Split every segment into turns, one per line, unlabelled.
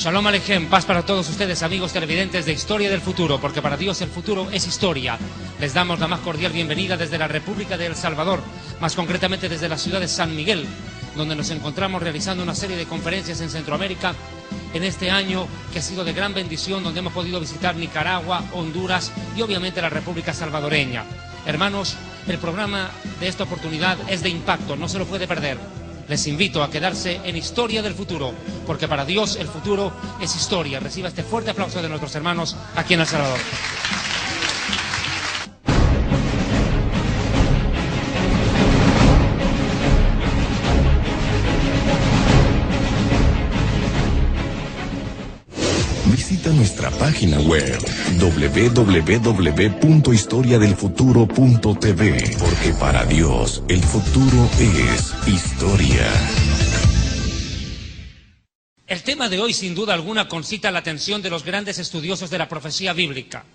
Shalom Aleichem, paz para todos ustedes, amigos televidentes de Historia del Futuro, porque para Dios el futuro es historia. Les damos la más cordial bienvenida desde la República de El Salvador, más concretamente desde la ciudad de San Miguel, donde nos encontramos realizando una serie de conferencias en Centroamérica en este año que ha sido de gran bendición, donde hemos podido visitar Nicaragua, Honduras y obviamente la República Salvadoreña. Hermanos, el programa de esta oportunidad es de impacto, no se lo puede perder. Les invito a quedarse en Historia del Futuro, porque para Dios el futuro es historia. Reciba este fuerte aplauso de nuestros hermanos aquí en El Salvador.
Visita nuestra página web www.historiadelfuturo.tv, porque para Dios el futuro es historia.
El tema de hoy, sin duda alguna, concita la atención de los grandes estudiosos de la profecía bíblica.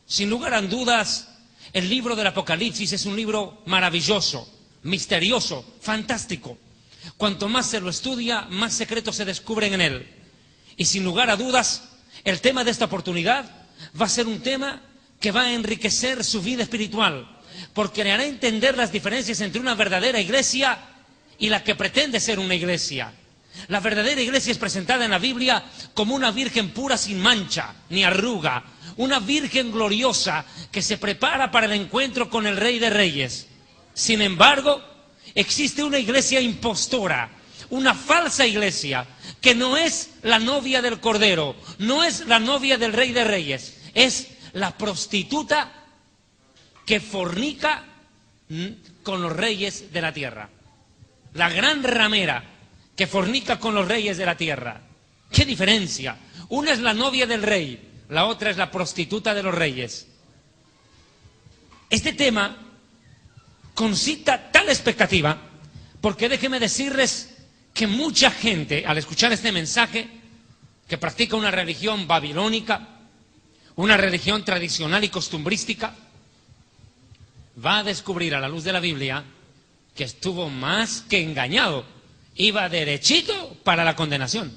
Sin lugar a dudas, el libro del Apocalipsis es un libro maravilloso, misterioso, fantástico. Cuanto más se lo estudia, más secretos se descubren en él. Y sin lugar a dudas, el tema de esta oportunidad va a ser un tema que va a enriquecer su vida espiritual, porque le hará entender las diferencias entre una verdadera iglesia y la que pretende ser una iglesia. La verdadera iglesia es presentada en la Biblia como una virgen pura, sin mancha ni arruga, una virgen gloriosa que se prepara para el encuentro con el Rey de Reyes. Sin embargo, existe una iglesia impostora, una falsa iglesia, que no es la novia del Cordero, no es la novia del Rey de Reyes, es la prostituta que fornica con los reyes de la tierra. La gran ramera que fornica con los reyes de la tierra. ¿Qué diferencia? Una es la novia del rey, la otra es la prostituta de los reyes. Este tema concita tal expectativa, porque déjenme decirles que mucha gente, al escuchar este mensaje, que practica una religión babilónica, una religión tradicional y costumbrística, va a descubrir a la luz de la Biblia que estuvo más que engañado. Iba derechito para la condenación.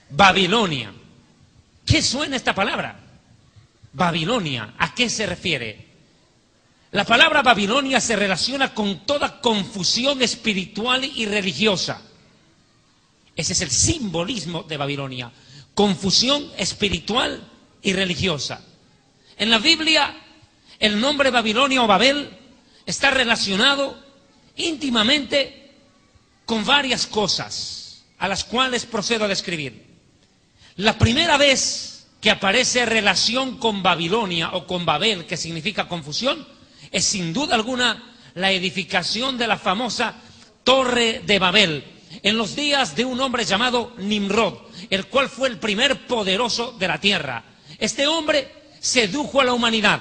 Babilonia. ¿Qué suena esta palabra? Babilonia, ¿a qué se refiere? La palabra Babilonia se relaciona con toda confusión espiritual y religiosa. Ese es el simbolismo de Babilonia. Confusión espiritual y religiosa. En la Biblia, el nombre Babilonia o Babel está relacionado íntimamente con varias cosas, a las cuales procedo a describir. La primera vez que aparece relación con Babilonia o con Babel, que significa confusión, es sin duda alguna la edificación de la famosa Torre de Babel, en los días de un hombre llamado Nimrod, el cual fue el primer poderoso de la tierra. Este hombre sedujo a la humanidad,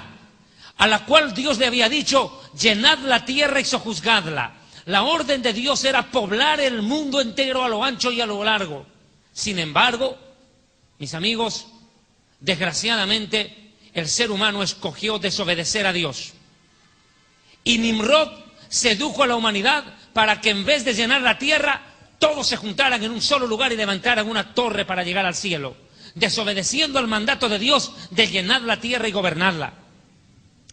a la cual Dios le había dicho: llenad la tierra y sojuzgadla. La orden de Dios era poblar el mundo entero a lo ancho y a lo largo. Sin embargo, mis amigos, desgraciadamente, el ser humano escogió desobedecer a Dios. Y Nimrod sedujo a la humanidad para que en vez de llenar la tierra, todos se juntaran en un solo lugar y levantaran una torre para llegar al cielo, desobedeciendo al mandato de Dios de llenar la tierra y gobernarla.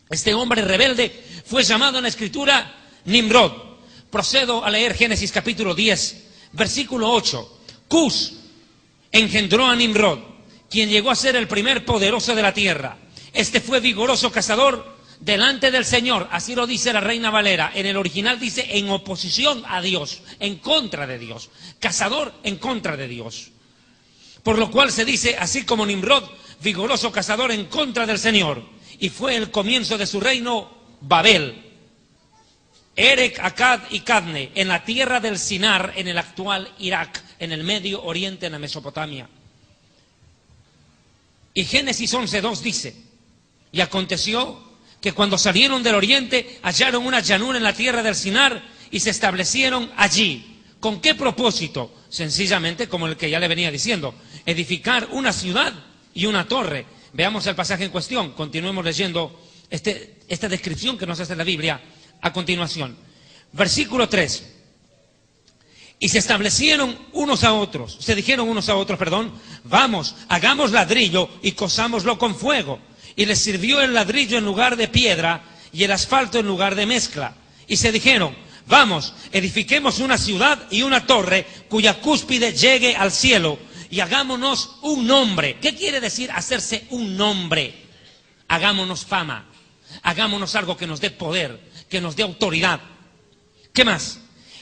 Este hombre rebelde fue llamado en la Escritura Nimrod. Procedo a leer Génesis capítulo 10, versículo 8. Cus engendró a Nimrod, quien llegó a ser el primer poderoso de la tierra. Este fue vigoroso cazador delante del Señor, así lo dice la Reina Valera. En el original dice en oposición a Dios, en contra de Dios. Cazador en contra de Dios. Por lo cual se dice, así como Nimrod, vigoroso cazador en contra del Señor. Y fue el comienzo de su reino Babel. Erech, Akkad y Cadne, en la tierra del Sinar, en el actual Irak, en el Medio Oriente, en la Mesopotamia. Y Génesis 11:2 dice: y aconteció que cuando salieron del oriente, hallaron una llanura en la tierra del Sinar y se establecieron allí. ¿Con qué propósito? Sencillamente, como el que ya le venía diciendo, edificar una ciudad y una torre. Veamos el pasaje en cuestión, continuemos leyendo esta descripción que nos hace la Biblia a continuación. Versículo 3. Y se establecieron unos a otros, se dijeron unos a otros, vamos, hagamos ladrillo y cosámoslo con fuego. Y les sirvió el ladrillo en lugar de piedra y el asfalto en lugar de mezcla. Y se dijeron, vamos, edifiquemos una ciudad y una torre cuya cúspide llegue al cielo y hagámonos un nombre. ¿Qué quiere decir hacerse un nombre? Hagámonos fama, hagámonos algo que nos dé poder, que nos dé autoridad. ¿Qué más?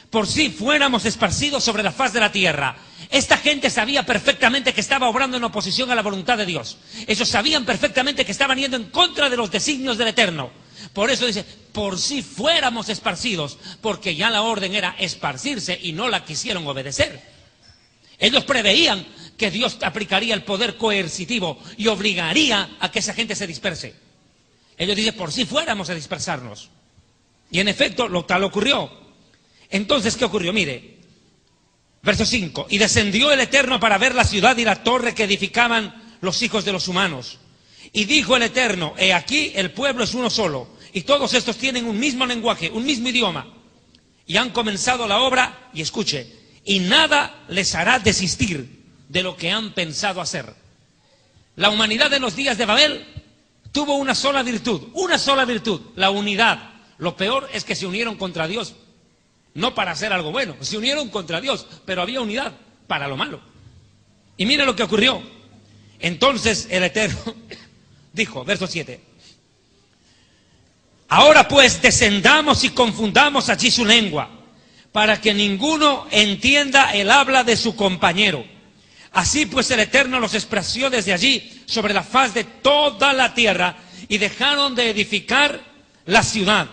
Por si fuéramos esparcidos sobre la faz de la tierra. Esta gente sabía perfectamente que estaba obrando en oposición a la voluntad de Dios. Ellos sabían perfectamente que estaban yendo en contra de los designios del Eterno. Por eso dice, por si fuéramos esparcidos, porque ya la orden era esparcirse y no la quisieron obedecer. Ellos preveían que Dios aplicaría el poder coercitivo y obligaría a que esa gente se disperse. Ellos dicen, por si fuéramos a dispersarnos. Y en efecto, lo tal ocurrió. Entonces, ¿qué ocurrió? Mire, verso 5. Y descendió el Eterno para ver la ciudad y la torre que edificaban los hijos de los humanos. Y dijo el Eterno, he aquí el pueblo es uno solo, y todos estos tienen un mismo lenguaje, un mismo idioma. Y han comenzado la obra, y escuche, y nada les hará desistir de lo que han pensado hacer. La humanidad en los días de Babel tuvo una sola virtud, la unidad. Lo peor es que se unieron contra Dios. No para hacer algo bueno, se unieron contra Dios, pero había unidad para lo malo. Y mire lo que ocurrió. Entonces el Eterno dijo, verso 7, ahora pues descendamos y confundamos allí su lengua, para que ninguno entienda el habla de su compañero. Así pues el Eterno los esparció desde allí sobre la faz de toda la tierra y dejaron de edificar la ciudad.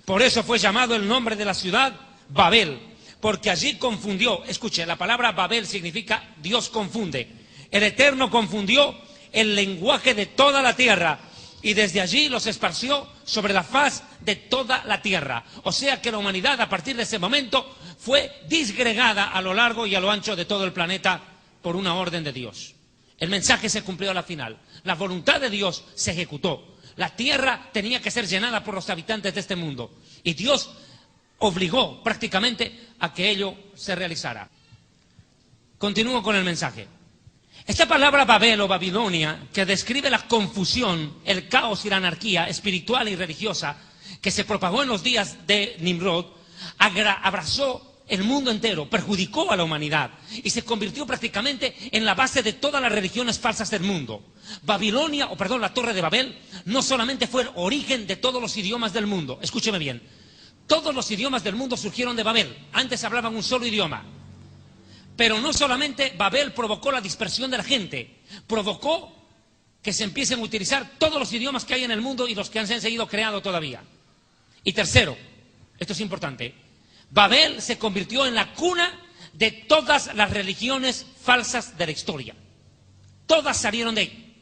Por eso fue llamado el nombre de la ciudad Babel, porque allí confundió. Escuche, la palabra Babel significa Dios confunde. El Eterno confundió el lenguaje de toda la tierra y desde allí los esparció sobre la faz de toda la tierra. O sea que la humanidad a partir de ese momento fue disgregada a lo largo y a lo ancho de todo el planeta por una orden de Dios. El mensaje se cumplió a la final. La voluntad de Dios se ejecutó. La tierra tenía que ser llenada por los habitantes de este mundo y Dios obligó prácticamente a que ello se realizara. Continúo con el mensaje. Esta palabra Babel o Babilonia, que describe la confusión, el caos y la anarquía espiritual y religiosa que se propagó en los días de Nimrod, abrazó el mundo entero, perjudicó a la humanidad y se convirtió prácticamente en la base de todas las religiones falsas del mundo. Babilonia, la Torre de Babel, no solamente fue el origen de todos los idiomas del mundo. Escúcheme bien. Todos los idiomas del mundo surgieron de Babel. Antes hablaban un solo idioma. Pero no solamente Babel provocó la dispersión de la gente, provocó que se empiecen a utilizar todos los idiomas que hay en el mundo y los que han seguido creando todavía. Y tercero, esto es importante, Babel se convirtió en la cuna de todas las religiones falsas de la historia. Todas salieron de ahí.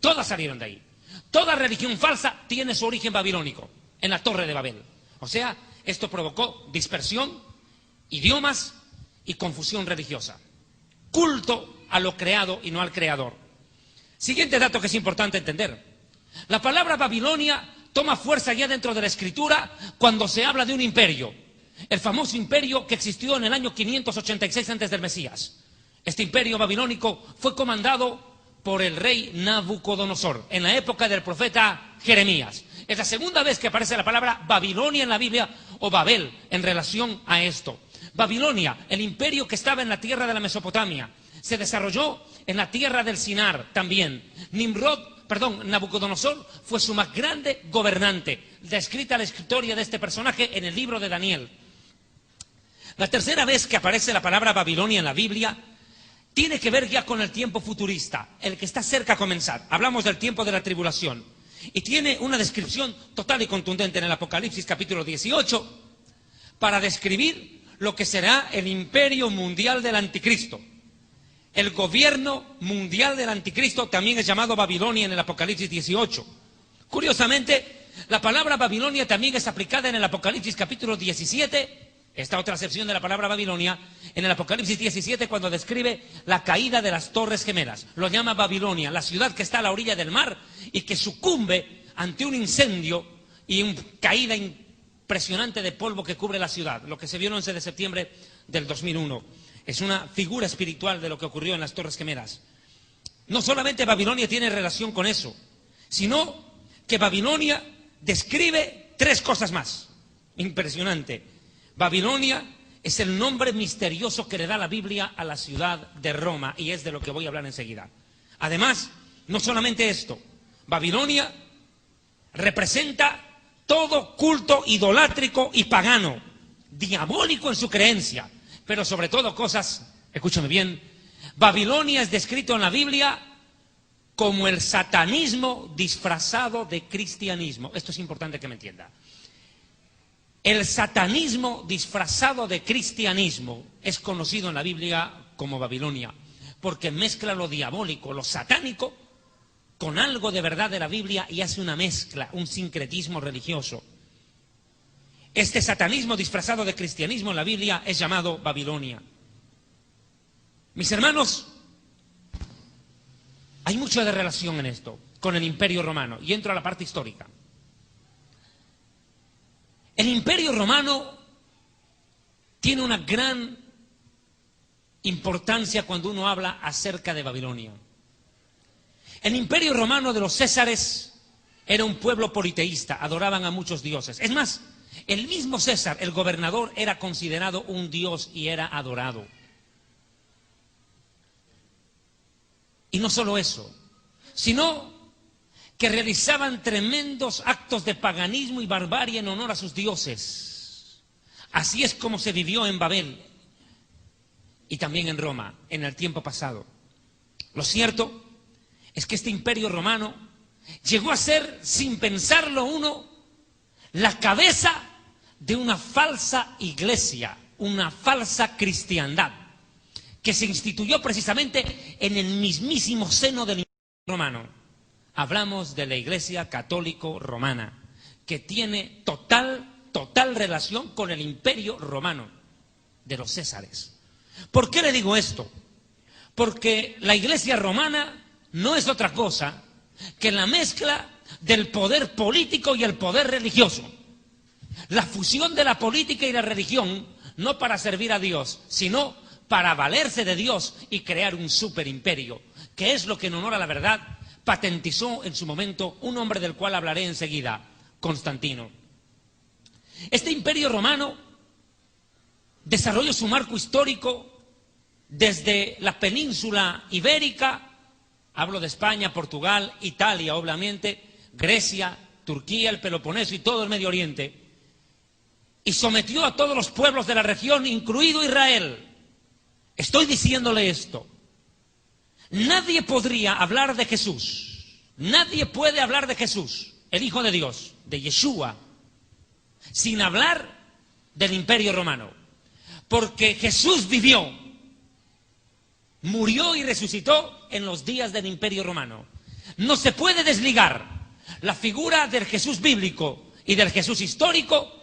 Todas salieron de ahí. Toda religión falsa tiene su origen babilónico, en la Torre de Babel. O sea, esto provocó dispersión, idiomas y confusión religiosa. Culto a lo creado y no al creador. Siguiente dato que es importante entender. La palabra Babilonia toma fuerza ya dentro de la Escritura cuando se habla de un imperio. El famoso imperio que existió en el año 586 antes del Mesías. Este imperio babilónico fue comandado por el rey Nabucodonosor en la época del profeta Jeremías. Es la segunda vez que aparece la palabra Babilonia en la Biblia o Babel en relación a esto. Babilonia, el imperio que estaba en la tierra de la Mesopotamia, se desarrolló en la tierra del Sinar también. Nabucodonosor fue su más grande gobernante. Descrita la historia de este personaje en el libro de Daniel. La tercera vez que aparece la palabra Babilonia en la Biblia tiene que ver ya con el tiempo futurista, el que está cerca a comenzar. Hablamos del tiempo de la tribulación. Y tiene una descripción total y contundente en el Apocalipsis capítulo 18 para describir lo que será el imperio mundial del anticristo. El gobierno mundial del anticristo también es llamado Babilonia en el Apocalipsis 18. Curiosamente, la palabra Babilonia también es aplicada en el Apocalipsis capítulo 17, esta otra acepción de la palabra Babilonia, en el Apocalipsis 17 cuando describe la caída de las Torres Gemelas. Lo llama Babilonia, la ciudad que está a la orilla del mar y que sucumbe ante un incendio y una caída impresionante de polvo que cubre la ciudad, lo que se vio el 11 de septiembre del 2001. Es una figura espiritual de lo que ocurrió en las Torres Gemelas. No solamente Babilonia tiene relación con eso, sino que Babilonia describe tres cosas más. Impresionante. Babilonia es el nombre misterioso que le da la Biblia a la ciudad de Roma, y es de lo que voy a hablar enseguida. Además, no solamente esto, Babilonia representa todo culto idolátrico y pagano, diabólico en su creencia, pero sobre todo cosas, escúchame bien, Babilonia es descrito en la Biblia como el satanismo disfrazado de cristianismo. Esto es importante que me entienda. El satanismo disfrazado de cristianismo es conocido en la Biblia como Babilonia, porque mezcla lo diabólico, lo satánico, con algo de verdad de la Biblia y hace una mezcla, un sincretismo religioso. Este satanismo disfrazado de cristianismo en la Biblia es llamado Babilonia. Mis hermanos, hay mucha de relación en esto con el Imperio Romano, y entro a la parte histórica. El Imperio Romano tiene una gran importancia cuando uno habla acerca de Babilonia. El Imperio Romano de los Césares era un pueblo politeísta, adoraban a muchos dioses. Es más, el mismo César, el gobernador, era considerado un dios y era adorado. Y no solo eso, sino que realizaban tremendos actos de paganismo y barbarie en honor a sus dioses. Así es como se vivió en Babel y también en Roma en el tiempo pasado. Lo cierto es que este Imperio Romano llegó a ser, sin pensarlo uno, la cabeza de una falsa iglesia, una falsa cristiandad, que se instituyó precisamente en el mismísimo seno del Imperio Romano. Hablamos de la Iglesia Católico Romana, que tiene total relación con el Imperio Romano de los Césares. ¿Por qué le digo esto? Porque la Iglesia Romana no es otra cosa que la mezcla del poder político y el poder religioso. La fusión de la política y la religión, no para servir a Dios, sino para valerse de Dios y crear un superimperio, que es lo que en honor a la verdad patentizó en su momento un hombre del cual hablaré enseguida, Constantino. Este Imperio Romano desarrolló su marco histórico desde la península ibérica, hablo de España, Portugal, Italia, obviamente, Grecia, Turquía, el Peloponeso y todo el Medio Oriente, y sometió a todos los pueblos de la región, incluido Israel. Estoy diciéndole esto. Nadie podría hablar de Jesús, nadie puede hablar de Jesús, el Hijo de Dios, de Yeshua, sin hablar del Imperio Romano. Porque Jesús vivió, murió y resucitó en los días del Imperio Romano. No se puede desligar la figura del Jesús bíblico y del Jesús histórico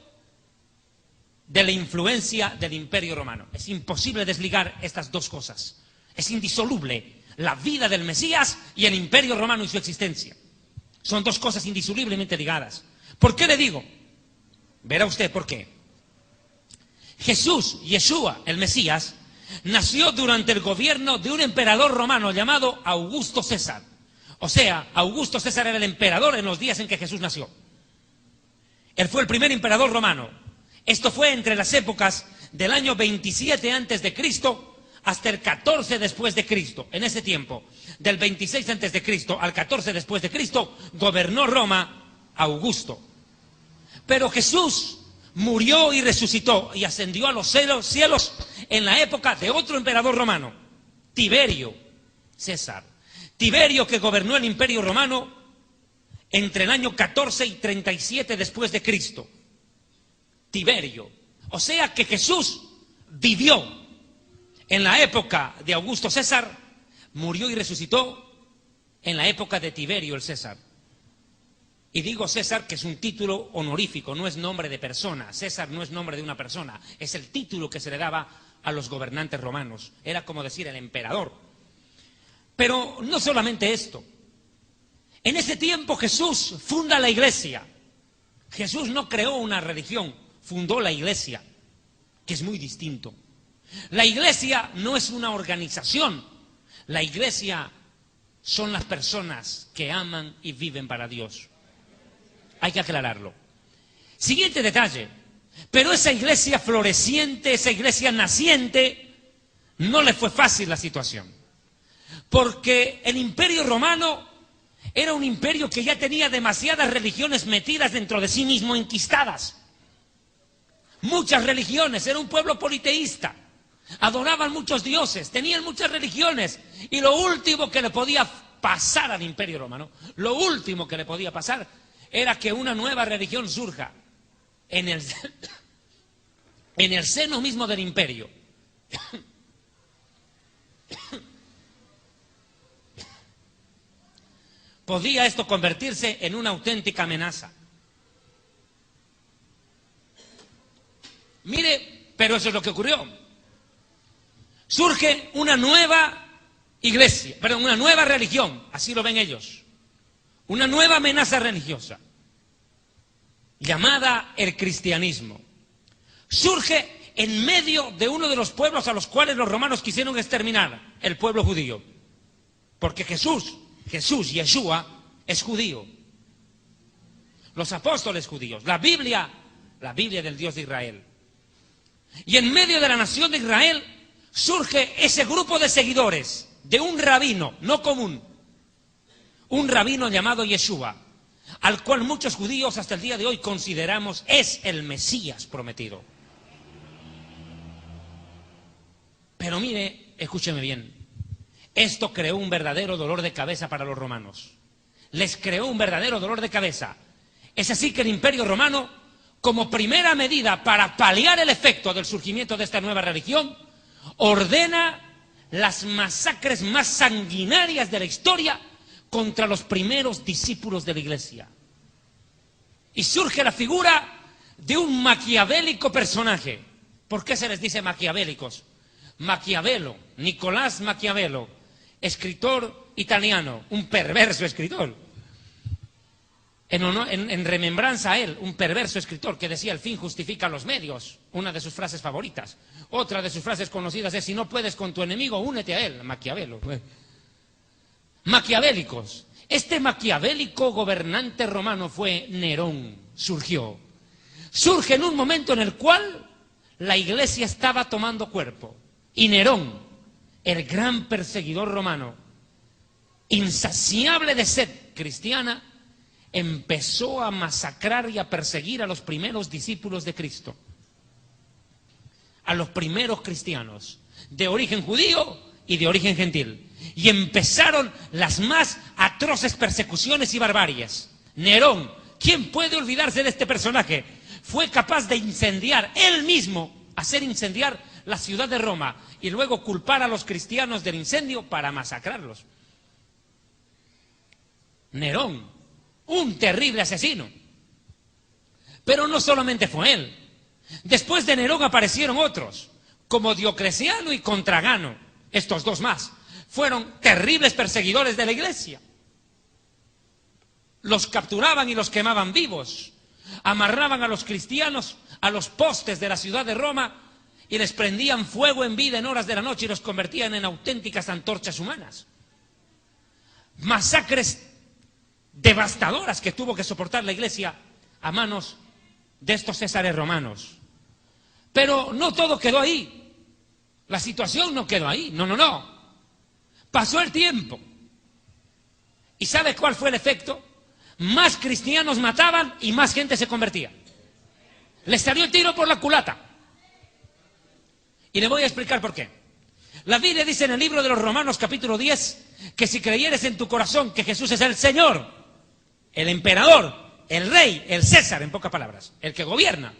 de la influencia del Imperio Romano. Es imposible desligar estas dos cosas. Es indisoluble la vida del Mesías y el Imperio Romano y su existencia. Son dos cosas indisolublemente ligadas. ¿Por qué le digo? Verá usted por qué. Jesús, Yeshua, el Mesías, nació durante el gobierno de un emperador romano llamado Augusto César. O sea, Augusto César era el emperador en los días en que Jesús nació. Él fue el primer emperador romano. Esto fue entre las épocas del año 27 antes de Cristo hasta el 14 después de Cristo. En ese tiempo, del 26 antes de Cristo al 14 después de Cristo, gobernó Roma Augusto. Pero Jesús murió y resucitó y ascendió a los cielos en la época de otro emperador romano, Tiberio César. Tiberio, que gobernó el Imperio Romano entre el año 14 y 37 después de Cristo. Tiberio. O sea que Jesús vivió en la época de Augusto César, murió y resucitó en la época de Tiberio el César. Y digo César, que es un título honorífico, no es nombre de persona. César no es nombre de una persona, es el título que se le daba a los gobernantes romanos. Era como decir el emperador. Pero no solamente esto. En ese tiempo Jesús funda la iglesia. Jesús no creó una religión, fundó la iglesia, que es muy distinto. La iglesia no es una organización. La iglesia son las personas que aman y viven para Dios. Hay que aclararlo. Siguiente detalle. Pero esa iglesia floreciente, esa iglesia naciente, no le fue fácil la situación. Porque el Imperio Romano era un imperio que ya tenía demasiadas religiones metidas dentro de sí mismo, enquistadas. Muchas religiones, era un pueblo politeísta. Adoraban muchos dioses, tenían muchas religiones. Y lo último que le podía pasar al Imperio Romano, lo último que le podía pasar, era que una nueva religión surja en el seno mismo del imperio. Podía esto convertirse en una auténtica amenaza. Mire, pero eso es lo que ocurrió. Surge una nueva iglesia, perdón, una nueva religión, así lo ven ellos. Una nueva amenaza religiosa, llamada el cristianismo. Surge en medio de uno de los pueblos a los cuales los romanos quisieron exterminar, el pueblo judío. Porque Jesús, Yeshua, es judío. Los apóstoles judíos, la Biblia del Dios de Israel. Y en medio de la nación de Israel surge ese grupo de seguidores de un rabino no común, un rabino llamado Yeshua, al cual muchos judíos hasta el día de hoy consideramos es el Mesías prometido. Pero mire, escúcheme bien, esto creó un verdadero dolor de cabeza para los romanos. Les creó un verdadero dolor de cabeza. Es así que el Imperio Romano, como primera medida para paliar el efecto del surgimiento de esta nueva religión, ordena las masacres más sanguinarias de la historia contra los primeros discípulos de la iglesia. Y surge la figura de un maquiavélico personaje. ¿Por qué se les dice maquiavélicos? Maquiavelo, Nicolás Maquiavelo, escritor italiano, un perverso escritor. En remembranza a él, un perverso escritor que decía: el fin justifica los medios, una de sus frases favoritas. Otra de sus frases conocidas es: si no puedes con tu enemigo, únete a él. Maquiavelo. Maquiavélicos. Este maquiavélico gobernante romano fue Nerón. Surge en un momento en el cual la iglesia estaba tomando cuerpo. Y Nerón, el gran perseguidor romano, insaciable de sed cristiana, empezó a masacrar y a perseguir a los primeros discípulos de Cristo, a los primeros cristianos, de origen judío y de origen gentil. Y empezaron las más atroces persecuciones y barbaries. Nerón, ¿quién puede olvidarse de este personaje? Fue capaz de incendiar, él mismo, hacer incendiar la ciudad de Roma y luego culpar a los cristianos del incendio para masacrarlos. Nerón, un terrible asesino. Pero no solamente fue él. Después de Nerón aparecieron otros, como Diocleciano y Contragano. Estos dos más fueron terribles perseguidores de la iglesia. Los capturaban y los quemaban vivos. Amarraban a los cristianos a los postes de la ciudad de Roma y les prendían fuego en vida en horas de la noche y los convertían en auténticas antorchas humanas. Masacres devastadoras que tuvo que soportar la iglesia a manos de estos césares romanos. Pero no todo quedó ahí. La situación no quedó ahí. No. Pasó el tiempo. ¿Y sabe cuál fue el efecto? Más cristianos mataban y más gente se convertía. Les salió el tiro por la culata. Y le voy a explicar por qué. La Biblia dice en el libro de los Romanos capítulo 10 que si creyeres en tu corazón que Jesús es el Señor, el emperador, el rey, el César, en pocas palabras, el que gobierna.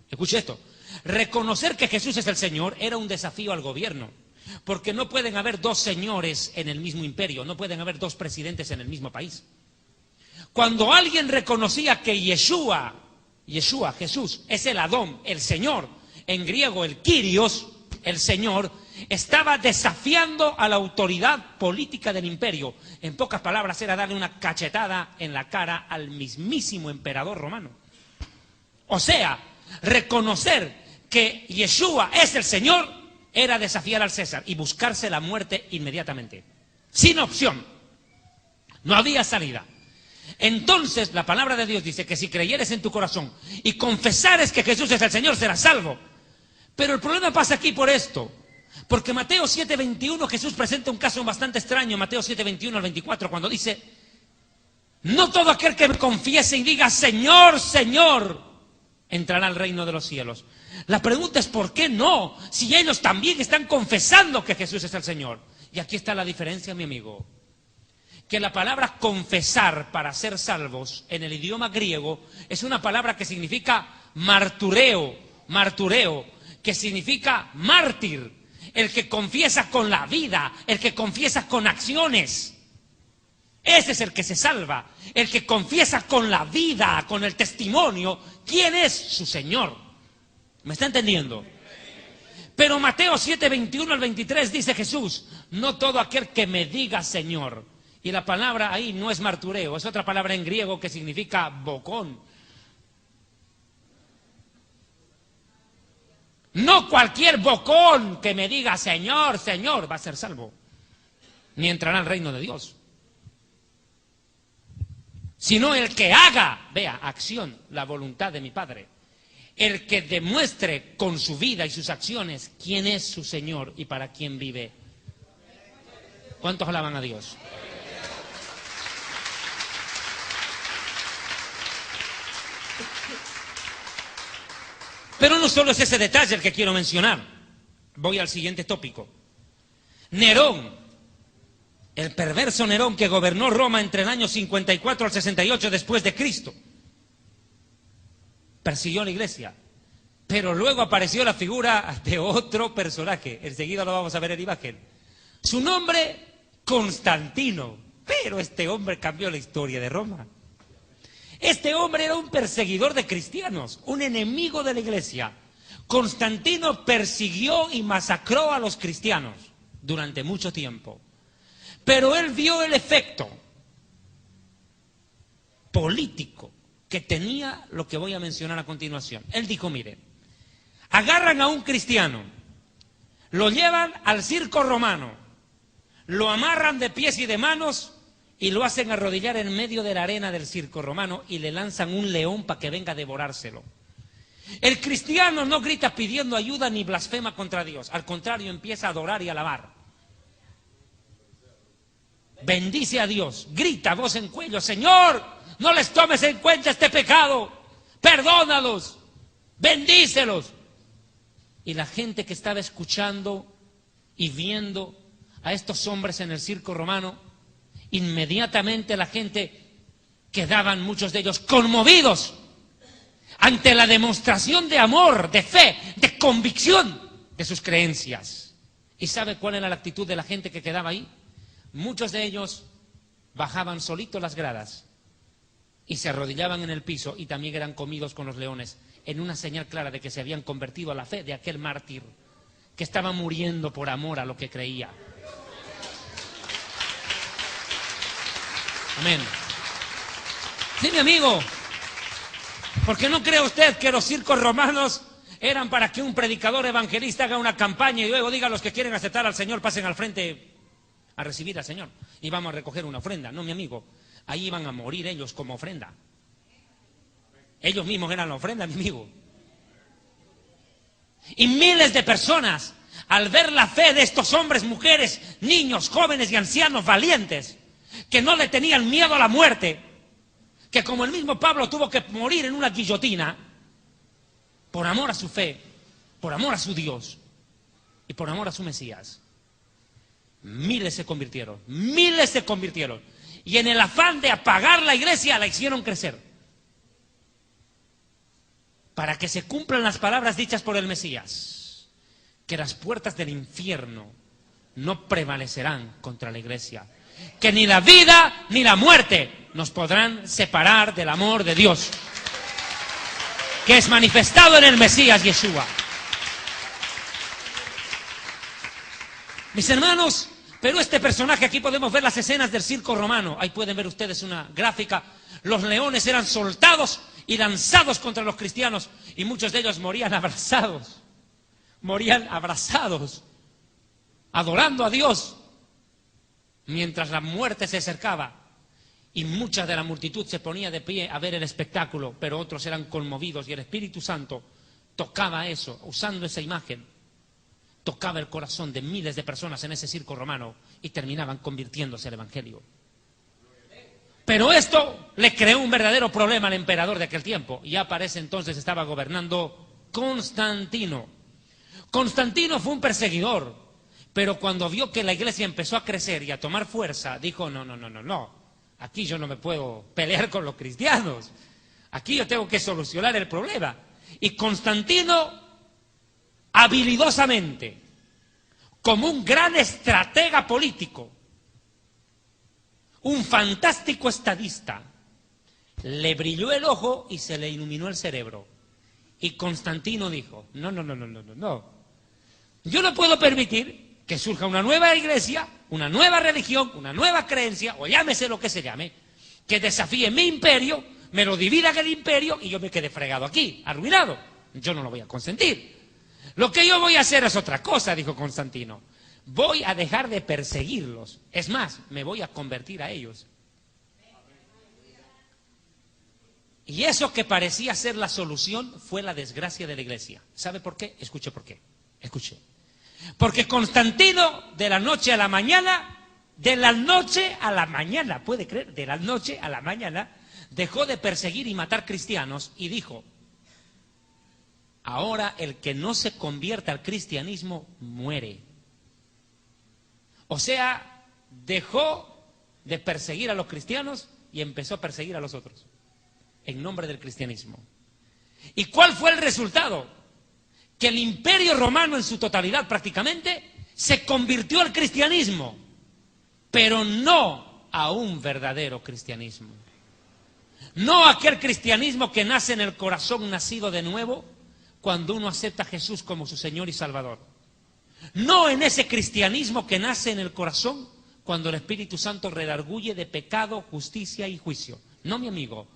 Escuche esto. Reconocer que Jesús es el Señor era un desafío al gobierno, porque no pueden haber dos señores en el mismo imperio, no pueden haber dos presidentes en el mismo país. Cuando alguien reconocía que Yeshua, Jesús, es el Adón, el Señor, en griego el Kyrios, el Señor, estaba desafiando a la autoridad política del imperio. En pocas palabras, era darle una cachetada en la cara al mismísimo emperador romano. O sea, reconocer que Yeshua es el Señor era desafiar al César y buscarse la muerte inmediatamente. Sin opción. No había salida. Entonces la palabra de Dios dice que si creyeres en tu corazón y confesares que Jesús es el Señor, serás salvo. Pero el problema pasa aquí por esto. Porque Mateo 7:21, Jesús presenta un caso bastante extraño, Mateo 7:21 al 24, cuando dice: no todo aquel que me confiese y diga Señor, Señor, entrará al reino de los cielos. La pregunta es ¿por qué no? Si ellos también están confesando que Jesús es el Señor. Y aquí está la diferencia, mi amigo. Que la palabra confesar para ser salvos en el idioma griego es una palabra que significa martureo, que significa mártir, el que confiesa con la vida, el que confiesa con acciones. Ese es el que se salva, el que confiesa con la vida, con el testimonio, quién es su Señor. ¿Me está entendiendo? Pero Mateo 7:21 al 23 dice Jesús: no todo aquel que me diga Señor. Y la palabra ahí no es martureo, es otra palabra en griego que significa bocón. No cualquier bocón que me diga Señor, Señor va a ser salvo, ni entrará al reino de Dios. Sino el que haga, vea, acción, la voluntad de mi Padre. El que demuestre con su vida y sus acciones quién es su Señor y para quién vive. ¿Cuántos alaban a Dios? Pero no solo es ese detalle el que quiero mencionar. Voy al siguiente tópico. Nerón, el perverso Nerón que gobernó Roma entre el año 54 al 68 después de Cristo, persiguió a la iglesia. Pero luego apareció la figura de otro personaje. Enseguida lo vamos a ver en imagen. Su nombre, Constantino. Pero este hombre cambió la historia de Roma. Este hombre era un perseguidor de cristianos, un enemigo de la iglesia. Constantino persiguió y masacró a los cristianos durante mucho tiempo. Pero él vio el efecto político que tenía lo que voy a mencionar a continuación. Él dijo, mire, agarran a un cristiano, lo llevan al circo romano, lo amarran de pies y de manos y lo hacen arrodillar en medio de la arena del circo romano y le lanzan un león para que venga a devorárselo. El cristiano no grita pidiendo ayuda ni blasfema contra Dios, al contrario empieza a adorar y alabar. Bendice a Dios, grita a voz en cuello, Señor, no les tomes en cuenta este pecado, perdónalos, bendícelos. Y la gente que estaba escuchando y viendo a estos hombres en el circo romano, inmediatamente la gente quedaban, muchos de ellos, conmovidos ante la demostración de amor, de fe, de convicción de sus creencias. ¿Y sabe cuál era la actitud de la gente que quedaba ahí? Muchos de ellos bajaban solitos las gradas y se arrodillaban en el piso y también eran comidos con los leones, en una señal clara de que se habían convertido a la fe de aquel mártir que estaba muriendo por amor a lo que creía. Amén. Sí, mi amigo, porque no cree usted que los circos romanos eran para que un predicador evangelista haga una campaña y luego diga a los que quieren aceptar al Señor pasen al frente a recibir al Señor y vamos a recoger una ofrenda? No, mi amigo, ahí iban a morir ellos como ofrenda. Ellos mismos eran la ofrenda, mi amigo. Y miles de personas, al ver la fe de estos hombres, mujeres, niños, jóvenes y ancianos valientes, que no le tenían miedo a la muerte, que como el mismo Pablo tuvo que morir en una guillotina, por amor a su fe, por amor a su Dios y por amor a su Mesías, miles se convirtieron. Y en el afán de apagar la iglesia, la hicieron crecer. Para que se cumplan las palabras dichas por el Mesías, que las puertas del infierno no prevalecerán contra la iglesia, que ni la vida ni la muerte nos podrán separar del amor de Dios, que es manifestado en el Mesías Yeshua. Mis hermanos, pero este personaje, aquí podemos ver las escenas del circo romano, ahí pueden ver ustedes una gráfica, los leones eran soltados y lanzados contra los cristianos y muchos de ellos morían abrazados, adorando a Dios, mientras la muerte se acercaba. Y mucha de la multitud se ponía de pie a ver el espectáculo, pero otros eran conmovidos y el Espíritu Santo tocaba eso, usando esa imagen, tocaba el corazón de miles de personas en ese circo romano y terminaban convirtiéndose al Evangelio. Pero esto le creó un verdadero problema al emperador de aquel tiempo. Ya para ese entonces estaba gobernando Constantino. Constantino fue un perseguidor, pero cuando vio que la iglesia empezó a crecer y a tomar fuerza, dijo, no. Aquí yo no me puedo pelear con los cristianos. Aquí yo tengo que solucionar el problema. Y Constantino, habilidosamente, como un gran estratega político, un fantástico estadista, le brilló el ojo y se le iluminó el cerebro. Y Constantino dijo, no. Yo no puedo permitir que surja una nueva iglesia, una nueva religión, una nueva creencia, o llámese lo que se llame, que desafíe mi imperio, me lo divida en el imperio y yo me quedé fregado aquí, arruinado. Yo no lo voy a consentir. Lo que yo voy a hacer es otra cosa, dijo Constantino. Voy a dejar de perseguirlos. Es más, me voy a convertir a ellos. Y eso que parecía ser la solución fue la desgracia de la iglesia. ¿Sabe por qué? Escuche por qué. Escuche. Porque Constantino, de la noche a la mañana, ¿puede creer? De la noche a la mañana, dejó de perseguir y matar cristianos y dijo, ahora el que no se convierta al cristianismo muere. O sea, dejó de perseguir a los cristianos y empezó a perseguir a los otros, en nombre del cristianismo. ¿Y cuál fue el resultado? Que el imperio romano en su totalidad prácticamente se convirtió al cristianismo, pero no a un verdadero cristianismo. No aquel cristianismo que nace en el corazón nacido de nuevo cuando uno acepta a Jesús como su Señor y Salvador. No en ese cristianismo que nace en el corazón cuando el Espíritu Santo redarguye de pecado, justicia y juicio. No, mi amigo,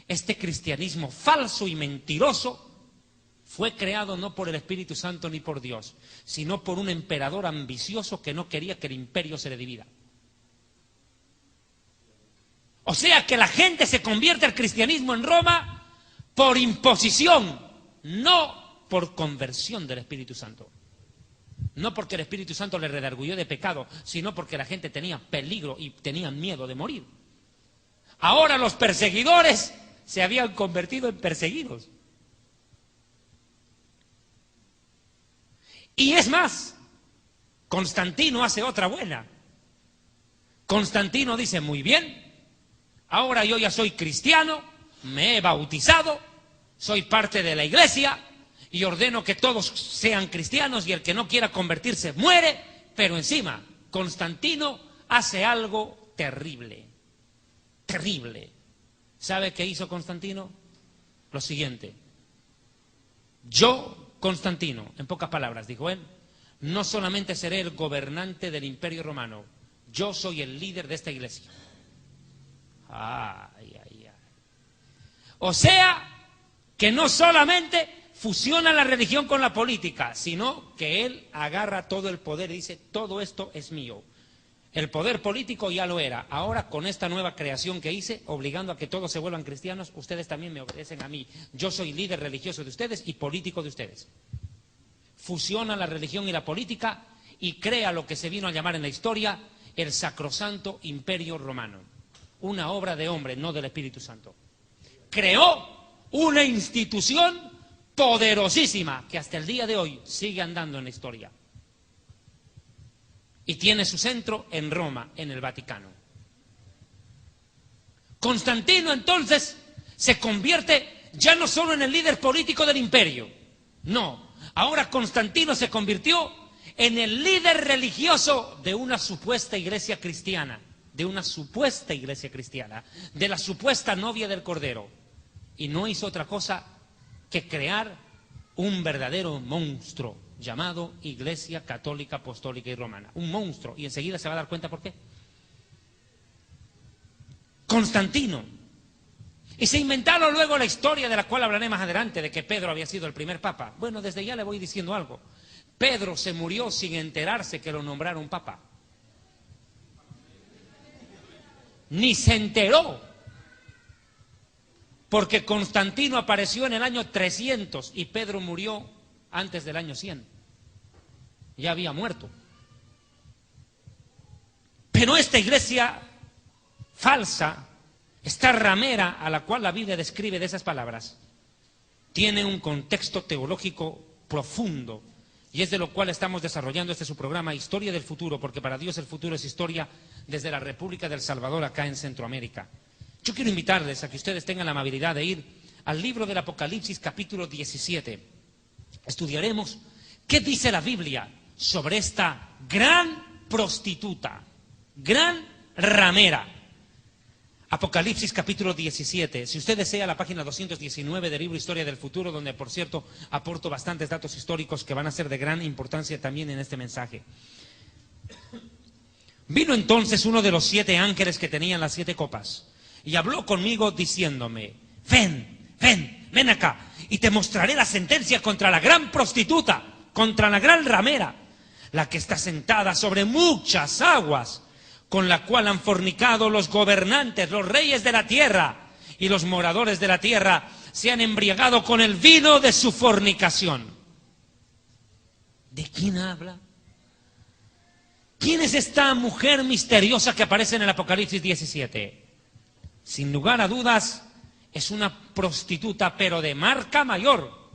este cristianismo falso y mentiroso fue creado no por el Espíritu Santo ni por Dios, sino por un emperador ambicioso que no quería que el imperio se le divida. O sea que la gente se convierte al cristianismo en Roma por imposición, no por conversión del Espíritu Santo. No porque el Espíritu Santo le redarguyó de pecado, sino porque la gente tenía peligro y tenían miedo de morir. Ahora los perseguidores se habían convertido en perseguidos. Y es más, Constantino hace otra buena. Constantino dice, muy bien, ahora yo ya soy cristiano, me he bautizado, soy parte de la iglesia y ordeno que todos sean cristianos y el que no quiera convertirse muere, pero encima Constantino hace algo terrible, terrible. ¿Sabe qué hizo Constantino? Lo siguiente, yo, Constantino, en pocas palabras, dijo él, no solamente seré el gobernante del Imperio Romano, yo soy el líder de esta iglesia. Ay. O sea, que no solamente fusiona la religión con la política, sino que él agarra todo el poder y dice, todo esto es mío. El poder político ya lo era. Ahora, con esta nueva creación que hice, obligando a que todos se vuelvan cristianos, ustedes también me obedecen a mí. Yo soy líder religioso de ustedes y político de ustedes. Fusiona la religión y la política y crea lo que se vino a llamar en la historia el Sacrosanto Imperio Romano. Una obra de hombre, no del Espíritu Santo. Creó una institución poderosísima que hasta el día de hoy sigue andando en la historia. Y tiene su centro en Roma, en el Vaticano. Constantino entonces se convierte ya no solo en el líder político del imperio, no, ahora Constantino se convirtió en el líder religioso de una supuesta iglesia cristiana, de la supuesta novia del Cordero. Y no hizo otra cosa que crear un verdadero monstruo llamado Iglesia Católica, Apostólica y Romana. Un monstruo. Y enseguida se va a dar cuenta por qué. Constantino. Y se inventaron luego la historia de la cual hablaré más adelante, de que Pedro había sido el primer papa. Bueno, desde ya le voy diciendo algo. Pedro se murió sin enterarse que lo nombraron papa. Ni se enteró. Porque Constantino apareció en el año 300 y Pedro murió antes del año 100. Ya había muerto. Pero esta iglesia falsa, esta ramera a la cual la Biblia describe de esas palabras, tiene un contexto teológico profundo, y es de lo cual estamos desarrollando este su programa, Historia del Futuro, porque para Dios el futuro es historia desde la República del Salvador acá en Centroamérica. Yo quiero invitarles a que ustedes tengan la amabilidad de ir al libro del Apocalipsis capítulo 17. Estudiaremos qué dice la Biblia sobre esta gran prostituta, gran ramera. Apocalipsis capítulo 17. Si usted desea, la página 219 del libro Historia del Futuro, donde por cierto aporto bastantes datos históricos que van a ser de gran importancia también en este mensaje. Vino entonces uno de los 7 ángeles que tenían las 7 copas y habló conmigo diciéndome: ven acá y te mostraré la sentencia contra la gran prostituta, contra la gran ramera, la que está sentada sobre muchas aguas, con la cual han fornicado los gobernantes, los reyes de la tierra, y los moradores de la tierra se han embriagado con el vino de su fornicación. ¿De quién habla? ¿Quién es esta mujer misteriosa que aparece en el Apocalipsis 17? Sin lugar a dudas, es una prostituta, pero de marca mayor.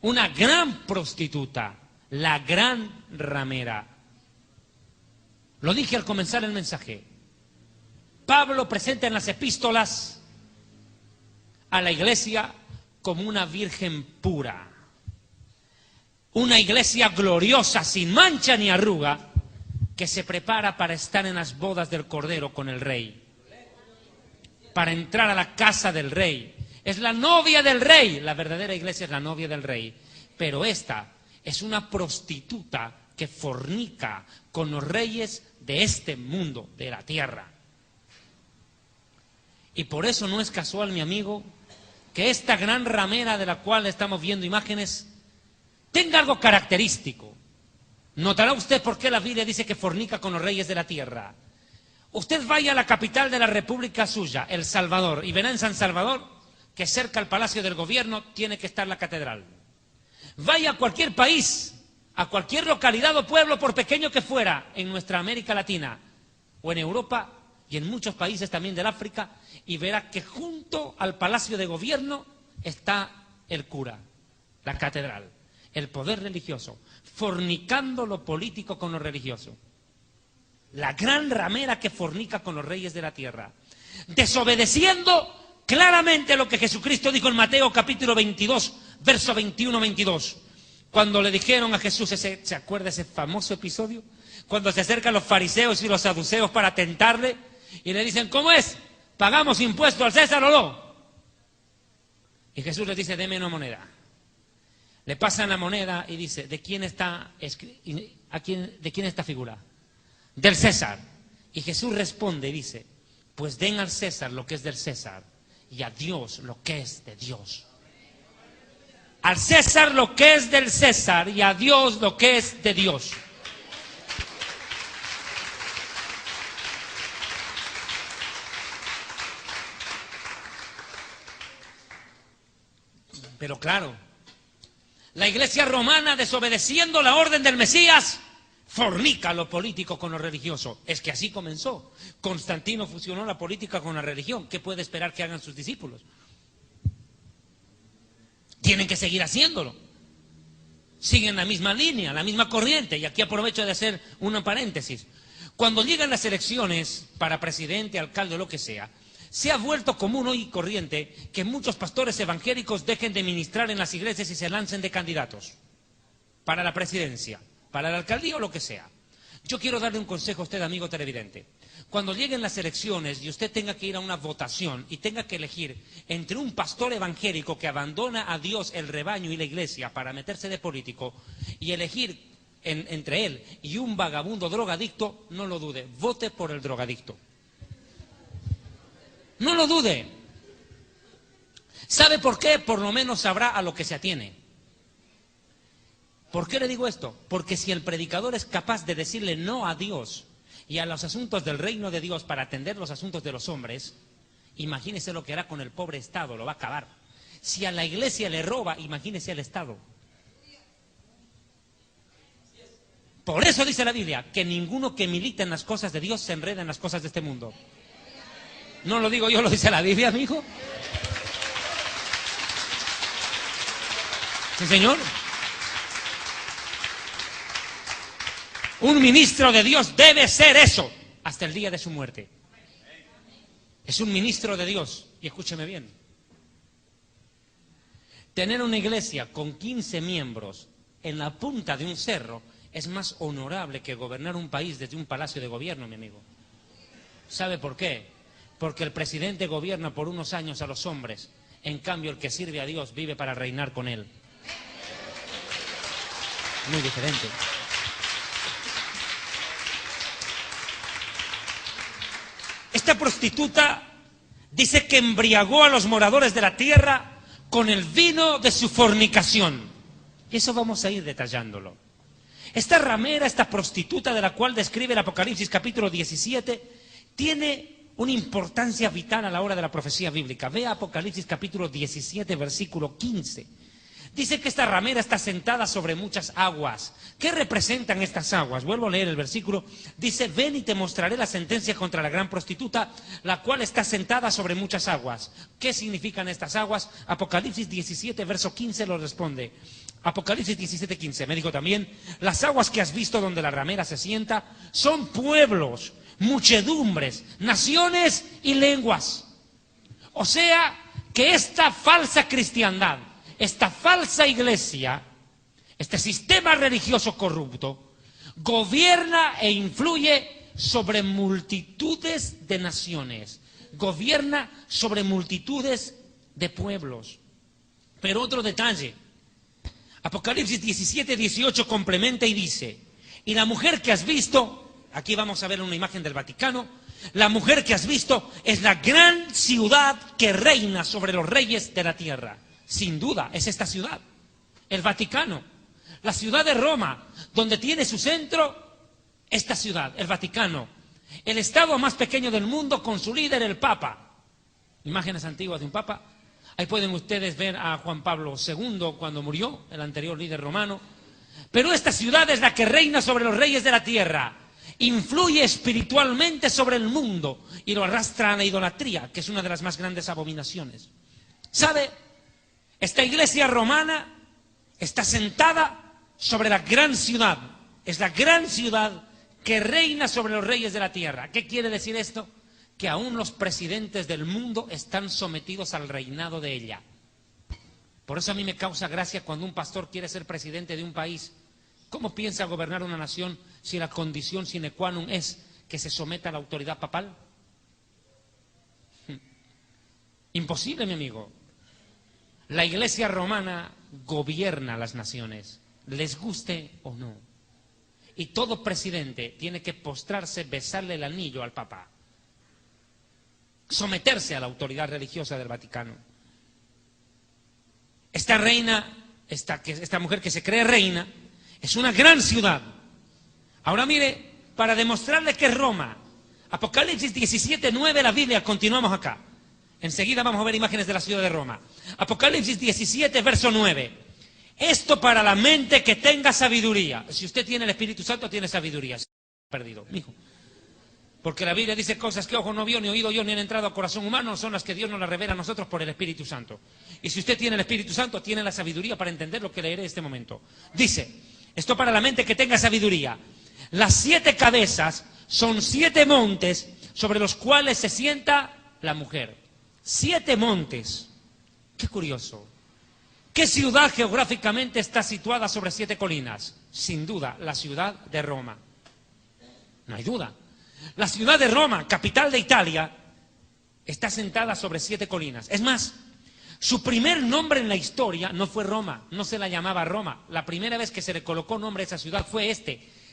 Una gran prostituta, la gran ramera. Lo dije al comenzar el mensaje. Pablo presenta en las epístolas a la iglesia como una virgen pura. Una iglesia gloriosa, sin mancha ni arruga, que se prepara para estar en las bodas del Cordero con el Rey. Para entrar a la casa del Rey. Es la novia del Rey. La verdadera iglesia es la novia del Rey. Pero esta es una prostituta que fornica con los reyes de este mundo, de la tierra. Y por eso no es casual, mi amigo, que esta gran ramera de la cual estamos viendo imágenes tenga algo característico. Notará usted por qué la Biblia dice que fornica con los reyes de la tierra. Usted vaya a la capital de la república suya, El Salvador, y verá en San Salvador que cerca al Palacio del Gobierno tiene que estar la catedral. Vaya a cualquier país, a cualquier localidad o pueblo, por pequeño que fuera, en nuestra América Latina o en Europa y en muchos países también del África, y verá que junto al Palacio de Gobierno está el cura, la catedral, el poder religioso, fornicando lo político con lo religioso. La gran ramera que fornica con los reyes de la tierra, desobedeciendo claramente lo que Jesucristo dijo en Mateo capítulo 22, verso 21-22. Cuando le dijeron a Jesús, ¿se acuerda ese famoso episodio? Cuando se acercan los fariseos y los saduceos para tentarle y le dicen, ¿cómo es? ¿Pagamos impuesto al César o no? Y Jesús les dice, deme una moneda. Le pasan la moneda y dice, ¿de quién está esta figura? Del César. Y Jesús responde y dice, pues den al César lo que es del César y a Dios lo que es de Dios. Al César lo que es del César y a Dios lo que es de Dios. Pero claro, la iglesia romana, desobedeciendo la orden del Mesías, fornica lo político con lo religioso. Es que así comenzó. Constantino fusionó la política con la religión. ¿Qué puede esperar que hagan sus discípulos? Tienen que seguir haciéndolo. Siguen la misma línea, la misma corriente. Y aquí aprovecho de hacer un paréntesis. Cuando llegan las elecciones para presidente, alcalde o lo que sea, se ha vuelto común hoy y corriente que muchos pastores evangélicos dejen de ministrar en las iglesias y se lancen de candidatos para la presidencia, para la alcaldía o lo que sea. Yo quiero darle un consejo a usted, amigo televidente. Cuando lleguen las elecciones y usted tenga que ir a una votación y tenga que elegir entre un pastor evangélico que abandona a Dios, el rebaño y la iglesia para meterse de político y elegir entre él y un vagabundo drogadicto, no lo dude, vote por el drogadicto. No lo dude. ¿Sabe por qué? Por lo menos sabrá a lo que se atiene. ¿Por qué le digo esto? Porque si el predicador es capaz de decirle no a Dios y a los asuntos del reino de Dios para atender los asuntos de los hombres, imagínese lo que hará con el pobre Estado, lo va a acabar. Si a la iglesia le roba, imagínese al Estado. Por eso dice la Biblia, que ninguno que milita en las cosas de Dios se enreda en las cosas de este mundo. No lo digo yo, lo dice la Biblia, amigo. Sí, señor. Un ministro de Dios debe ser eso hasta el día de su muerte. Es un ministro de Dios. Y escúcheme bien. Tener una iglesia con 15 miembros en la punta de un cerro es más honorable que gobernar un país desde un palacio de gobierno, mi amigo. ¿Sabe por qué? Porque el presidente gobierna por unos años a los hombres. En cambio, el que sirve a Dios vive para reinar con él. Muy diferente. Esta prostituta dice que embriagó a los moradores de la tierra con el vino de su fornicación. Y eso vamos a ir detallándolo. Esta ramera, esta prostituta de la cual describe el Apocalipsis capítulo 17, tiene una importancia vital a la hora de la profecía bíblica. Vea Apocalipsis capítulo 17, versículo 15. Dice que esta ramera está sentada sobre muchas aguas. ¿Qué representan estas aguas? Vuelvo a leer el versículo. Dice, ven y te mostraré la sentencia contra la gran prostituta, la cual está sentada sobre muchas aguas. ¿Qué significan estas aguas? Apocalipsis 17, verso 15 lo responde. Apocalipsis 17, 15. Me dijo también, las aguas que has visto donde la ramera se sienta son pueblos, muchedumbres, naciones y lenguas. O sea, que esta falsa cristiandad, esta falsa iglesia, este sistema religioso corrupto, gobierna e influye sobre multitudes de naciones, gobierna sobre multitudes de pueblos. Pero otro detalle, Apocalipsis 17, 18 complementa y dice, y la mujer que has visto, aquí vamos a ver una imagen del Vaticano, la mujer que has visto es la gran ciudad que reina sobre los reyes de la tierra. Sin duda, es esta ciudad, el Vaticano, la ciudad de Roma, donde tiene su centro esta ciudad, el Vaticano, el estado más pequeño del mundo con su líder, el Papa. Imágenes antiguas de un Papa. Ahí pueden ustedes ver a Juan Pablo II cuando murió, el anterior líder romano. Pero esta ciudad es la que reina sobre los reyes de la tierra, influye espiritualmente sobre el mundo y lo arrastra a la idolatría, que es una de las más grandes abominaciones. ¿Sabe? Esta iglesia romana está sentada sobre la gran ciudad. Es la gran ciudad que reina sobre los reyes de la tierra. ¿Qué quiere decir esto? Que aún los presidentes del mundo están sometidos al reinado de ella. Por eso a mí me causa gracia cuando un pastor quiere ser presidente de un país. ¿Cómo piensa gobernar una nación si la condición sine qua non es que se someta a la autoridad papal? Imposible, mi amigo. La iglesia romana gobierna las naciones, les guste o no. Y todo presidente tiene que postrarse, besarle el anillo al Papa, someterse a la autoridad religiosa del Vaticano. Esta reina, esta mujer que se cree reina, es una gran ciudad. Ahora mire, para demostrarle que es Roma, Apocalipsis 17, 9, la Biblia, continuamos acá. Enseguida vamos a ver imágenes de la ciudad de Roma. Apocalipsis 17, verso 9. Esto para la mente que tenga sabiduría. Si usted tiene el Espíritu Santo, tiene sabiduría. Perdido, mijo. Porque la Biblia dice cosas que ojo no vio, ni oído yo, ni han entrado a corazón humano, son las que Dios nos las revela a nosotros por el Espíritu Santo. Y si usted tiene el Espíritu Santo, tiene la sabiduría para entender lo que leeré en este momento. Dice, esto para la mente que tenga sabiduría. Las 7 cabezas son 7 montes sobre los cuales se sienta la mujer. 7 montes. Qué curioso. ¿Qué ciudad geográficamente está situada sobre 7 colinas? Sin duda, la ciudad de Roma. No hay duda. La ciudad de Roma, capital de Italia, está sentada sobre 7 colinas. Es más, su primer nombre en la historia no fue Roma, no se la llamaba Roma. La primera vez que se le colocó nombre a esa ciudad fue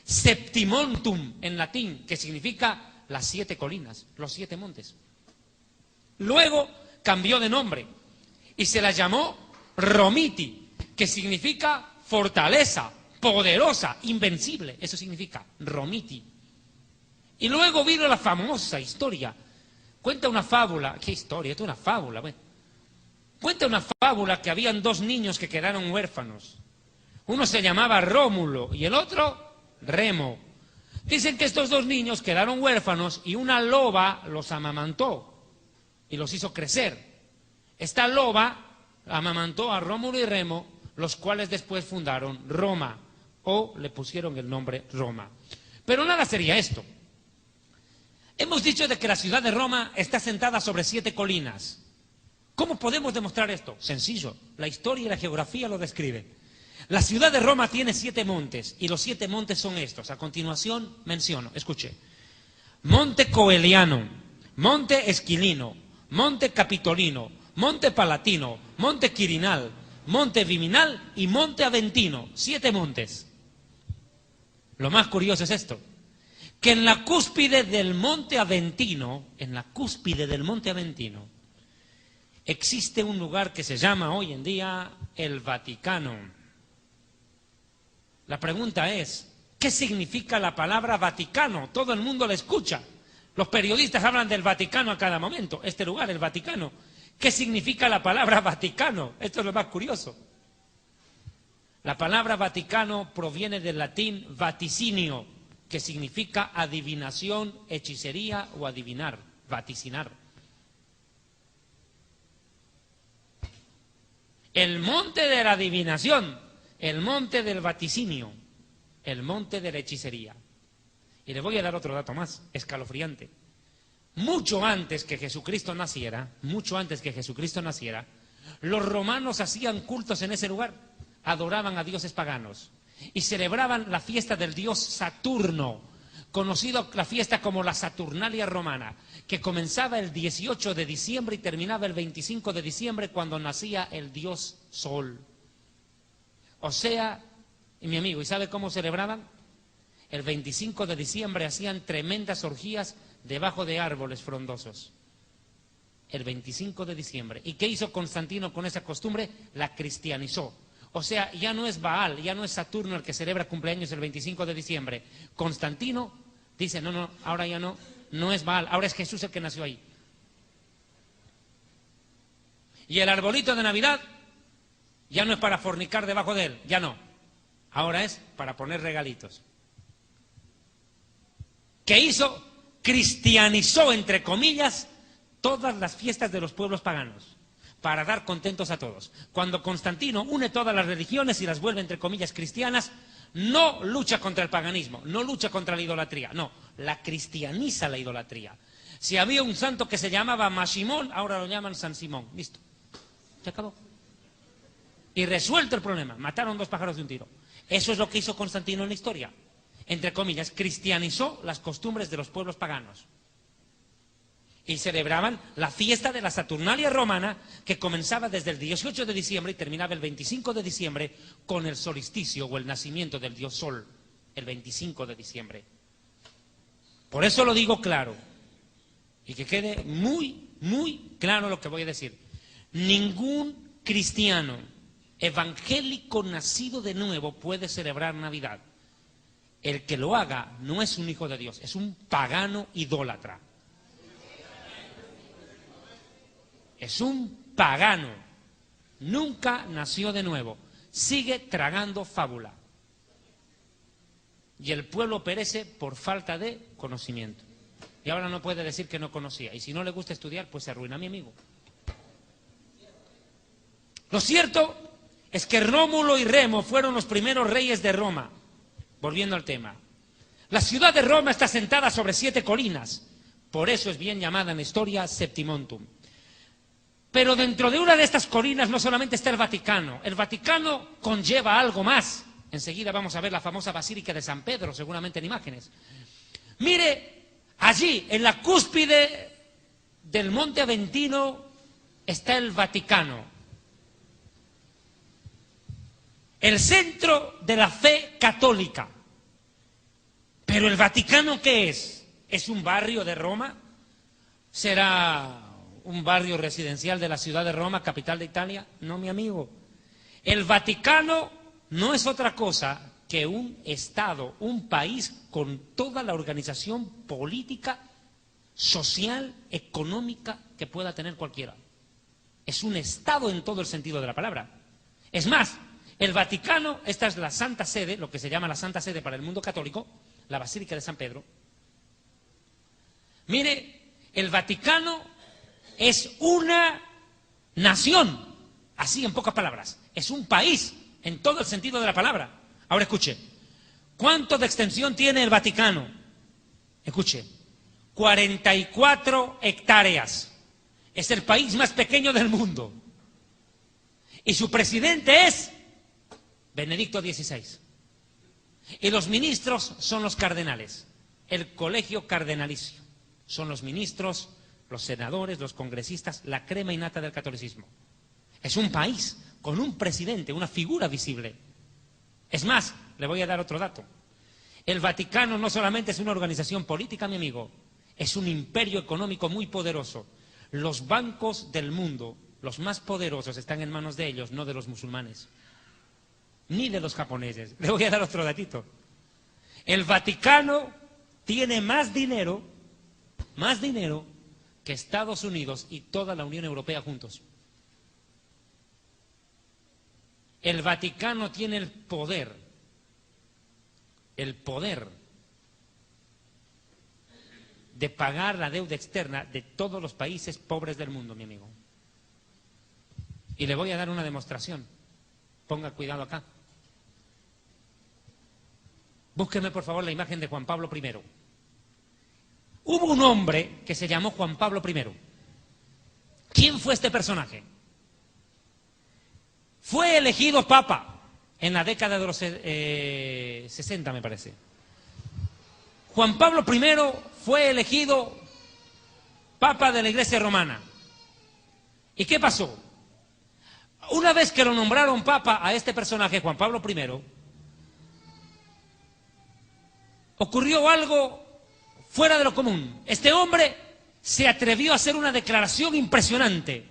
Septimontum, en latín, que significa las 7 colinas, los 7 montes. Luego cambió de nombre y se la llamó Romiti, que significa fortaleza, poderosa, invencible. Eso significa Romiti. Y luego vino la famosa historia. Cuenta una fábula. ¿Qué historia? Esto es una fábula. Bueno. Cuenta una fábula que habían dos niños que quedaron huérfanos. Uno se llamaba Rómulo y el otro Remo. Dicen que estos dos niños quedaron huérfanos y una loba los amamantó y los hizo crecer. Esta loba amamantó a Rómulo y Remo, los cuales después fundaron Roma, o le pusieron el nombre Roma. Pero nada sería esto. Hemos dicho de que la ciudad de Roma está sentada sobre 7 colinas. ¿Cómo podemos demostrar esto? Sencillo, la historia y la geografía lo describen. La ciudad de Roma tiene 7 montes, y los 7 montes son estos. A continuación menciono, escuche. Monte Coeliano, Monte Esquilino, Monte Capitolino, Monte Palatino, Monte Quirinal, Monte Viminal y Monte Aventino. 7 montes. Lo más curioso es esto, que en la cúspide del Monte Aventino, existe un lugar que se llama hoy en día el Vaticano. La pregunta es, ¿qué significa la palabra Vaticano? Todo el mundo la escucha. Los periodistas hablan del Vaticano a cada momento. Este lugar, el Vaticano. ¿Qué significa la palabra Vaticano? Esto es lo más curioso. La palabra Vaticano proviene del latín vaticinio, que significa adivinación, hechicería o adivinar, vaticinar. El monte de la adivinación, el monte del vaticinio, el monte de la hechicería. Y le voy a dar otro dato más, escalofriante. Mucho antes que Jesucristo naciera, los romanos hacían cultos en ese lugar, adoraban a dioses paganos y celebraban la fiesta del dios Saturno, conocido la fiesta como la Saturnalia romana, que comenzaba el 18 de diciembre y terminaba el 25 de diciembre cuando nacía el dios Sol. O sea, mi amigo, ¿y sabe cómo celebraban? El 25 de diciembre hacían tremendas orgías debajo de árboles frondosos. El 25 de diciembre. ¿Y qué hizo Constantino con esa costumbre? La cristianizó. O sea, ya no es Baal, ya no es Saturno el que celebra cumpleaños el 25 de diciembre. Constantino dice, no, ahora ya no es Baal, ahora es Jesús el que nació ahí. Y el arbolito de Navidad ya no es para fornicar debajo de él, ya no. Ahora es para poner regalitos. ¿Qué hizo? Cristianizó, entre comillas, todas las fiestas de los pueblos paganos, para dar contentos a todos. Cuando Constantino une todas las religiones y las vuelve, entre comillas, cristianas, no lucha contra el paganismo, no lucha contra la idolatría, no, la cristianiza la idolatría. Si había un santo que se llamaba Mashimón, ahora lo llaman San Simón. Listo, se acabó. Y resuelto el problema, mataron 2 pájaros de un tiro. Eso es lo que hizo Constantino en la historia. Entre comillas, cristianizó las costumbres de los pueblos paganos. Y celebraban la fiesta de la Saturnalia romana, que comenzaba desde el 18 de diciembre y terminaba el 25 de diciembre con el solsticio o el nacimiento del dios Sol, el 25 de diciembre. Por eso lo digo claro, y que quede muy, muy claro lo que voy a decir. Ningún cristiano evangélico nacido de nuevo puede celebrar Navidad. El que lo haga no es un hijo de Dios, es un pagano idólatra. Es un pagano, nunca nació de nuevo, sigue tragando fábula. Y el pueblo perece por falta de conocimiento. Y ahora no puede decir que no conocía. Y si no le gusta estudiar, pues se arruina, mi amigo. Lo cierto es que Rómulo y Remo fueron los primeros reyes de Roma. Volviendo al tema. La ciudad de Roma está sentada sobre 7 colinas. Por eso es bien llamada en la historia Septimontum. Pero dentro de una de estas colinas no solamente está el Vaticano conlleva algo más. Enseguida vamos a ver la famosa Basílica de San Pedro, seguramente en imágenes. Mire, allí, en la cúspide del Monte Aventino, está el Vaticano. El centro de la fe católica. Pero el Vaticano, ¿qué es? ¿Es un barrio de Roma? ¿Será un barrio residencial de la ciudad de Roma, capital de Italia? No, mi amigo. El Vaticano no es otra cosa que un Estado, un país con toda la organización política, social, económica que pueda tener cualquiera. Es un Estado en todo el sentido de la palabra. Es más, el Vaticano, esta es la Santa Sede, lo que se llama la Santa Sede para el mundo católico, la Basílica de San Pedro. Mire, el Vaticano es una nación, así en pocas palabras, es un país en todo el sentido de la palabra. Ahora escuche, ¿cuánto de extensión tiene el Vaticano? Escuche, 44 hectáreas. Es el país más pequeño del mundo. Y su presidente es Benedicto XVI. Y los ministros son los cardenales. El colegio cardenalicio. Son los ministros, los senadores, los congresistas, la crema innata del catolicismo. Es un país con un presidente, una figura visible. Es más, le voy a dar otro dato. El Vaticano no solamente es una organización política, mi amigo, es un imperio económico muy poderoso. Los bancos del mundo, los más poderosos, están en manos de ellos, no de los musulmanes, ni de los japoneses. Le voy a dar otro datito. El Vaticano tiene más dinero que Estados Unidos y toda la Unión Europea juntos. El Vaticano tiene el poder de pagar la deuda externa de todos los países pobres del mundo, mi amigo. Y le voy a dar una demostración. Ponga cuidado acá. Búsqueme, por favor, la imagen de Juan Pablo I. Hubo un hombre que se llamó Juan Pablo I. ¿Quién fue este personaje? Fue elegido papa en la década de los 60, me parece. Juan Pablo I fue elegido papa de la Iglesia Romana. ¿Y qué pasó? Una vez que lo nombraron papa a este personaje, Juan Pablo I, ocurrió algo fuera de lo común. Este hombre se atrevió a hacer una declaración impresionante.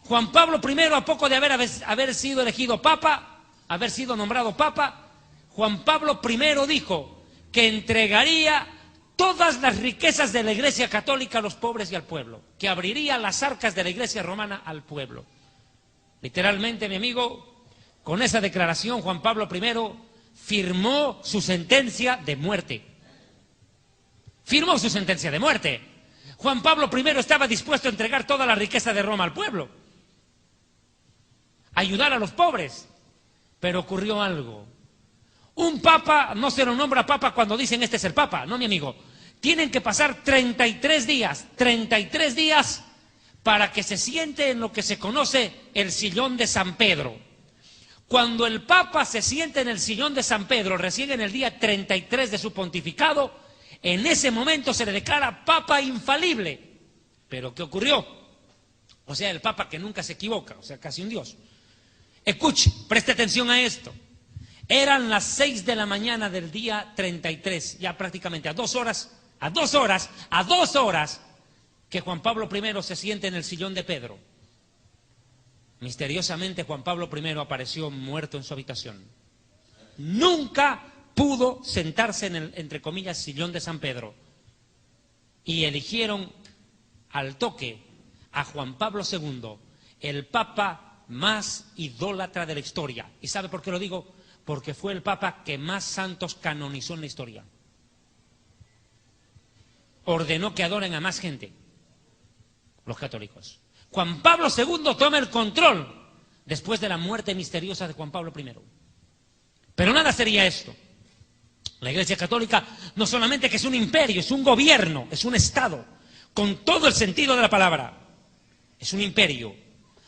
Juan Pablo I, a poco de haber sido elegido papa, haber sido nombrado papa, Juan Pablo I dijo que entregaría todas las riquezas de la Iglesia Católica a los pobres y al pueblo, que abriría las arcas de la Iglesia Romana al pueblo. Literalmente, mi amigo, con esa declaración Juan Pablo I firmó su sentencia de muerte. Firmó su sentencia de muerte. Juan Pablo I estaba dispuesto a entregar toda la riqueza de Roma al pueblo, ayudar a los pobres. Pero ocurrió algo. Un papa no se lo nombra papa cuando dicen este es el papa, no, mi amigo. Tienen que pasar 33 días para que se siente en lo que se conoce el sillón de San Pedro. Cuando el papa se siente en el sillón de San Pedro, recién en el día 33 de su pontificado, en ese momento se le declara papa infalible. ¿Pero qué ocurrió? O sea, el papa que nunca se equivoca, o sea, casi un dios. Escuche, preste atención a esto. Eran las 6 de la mañana del día 33, ya prácticamente a 2 horas que Juan Pablo I se siente en el sillón de Pedro. Misteriosamente Juan Pablo I apareció muerto en su habitación. Nunca pudo sentarse en el, entre comillas, sillón de San Pedro. Y eligieron al toque a Juan Pablo II, el papa más idólatra de la historia. ¿Y sabe por qué lo digo? Porque fue el papa que más santos canonizó en la historia. Ordenó que adoren a más gente, los católicos. Juan Pablo II toma el control después de la muerte misteriosa de Juan Pablo I. Pero nada sería esto. La Iglesia Católica no solamente que es un imperio, es un gobierno, es un Estado, con todo el sentido de la palabra. Es un imperio.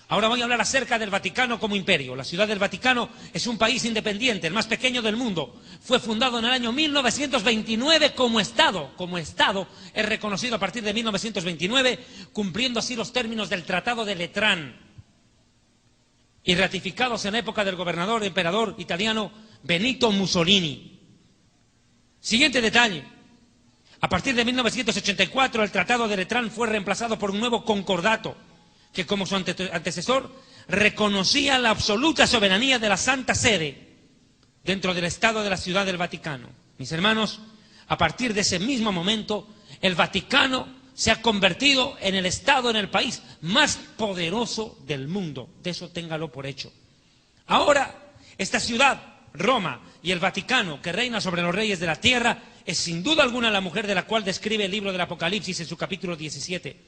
Ahora voy a hablar acerca del Vaticano como imperio. La Ciudad del Vaticano es un país independiente, el más pequeño del mundo. Fue fundado en el año 1929 como Estado. Como Estado es reconocido a partir de 1929, cumpliendo así los términos del Tratado de Letrán y ratificados en la época del gobernador emperador italiano Benito Mussolini. Siguiente detalle. A partir de 1984 el Tratado de Letrán fue reemplazado por un nuevo concordato que, como su antecesor, reconocía la absoluta soberanía de la Santa Sede dentro del Estado de la Ciudad del Vaticano. Mis hermanos, a partir de ese mismo momento, el Vaticano se ha convertido en el Estado, en el país más poderoso del mundo. De eso téngalo por hecho. Ahora, esta ciudad, Roma y el Vaticano, que reina sobre los reyes de la tierra, es sin duda alguna la mujer de la cual describe el libro del Apocalipsis en su capítulo 17.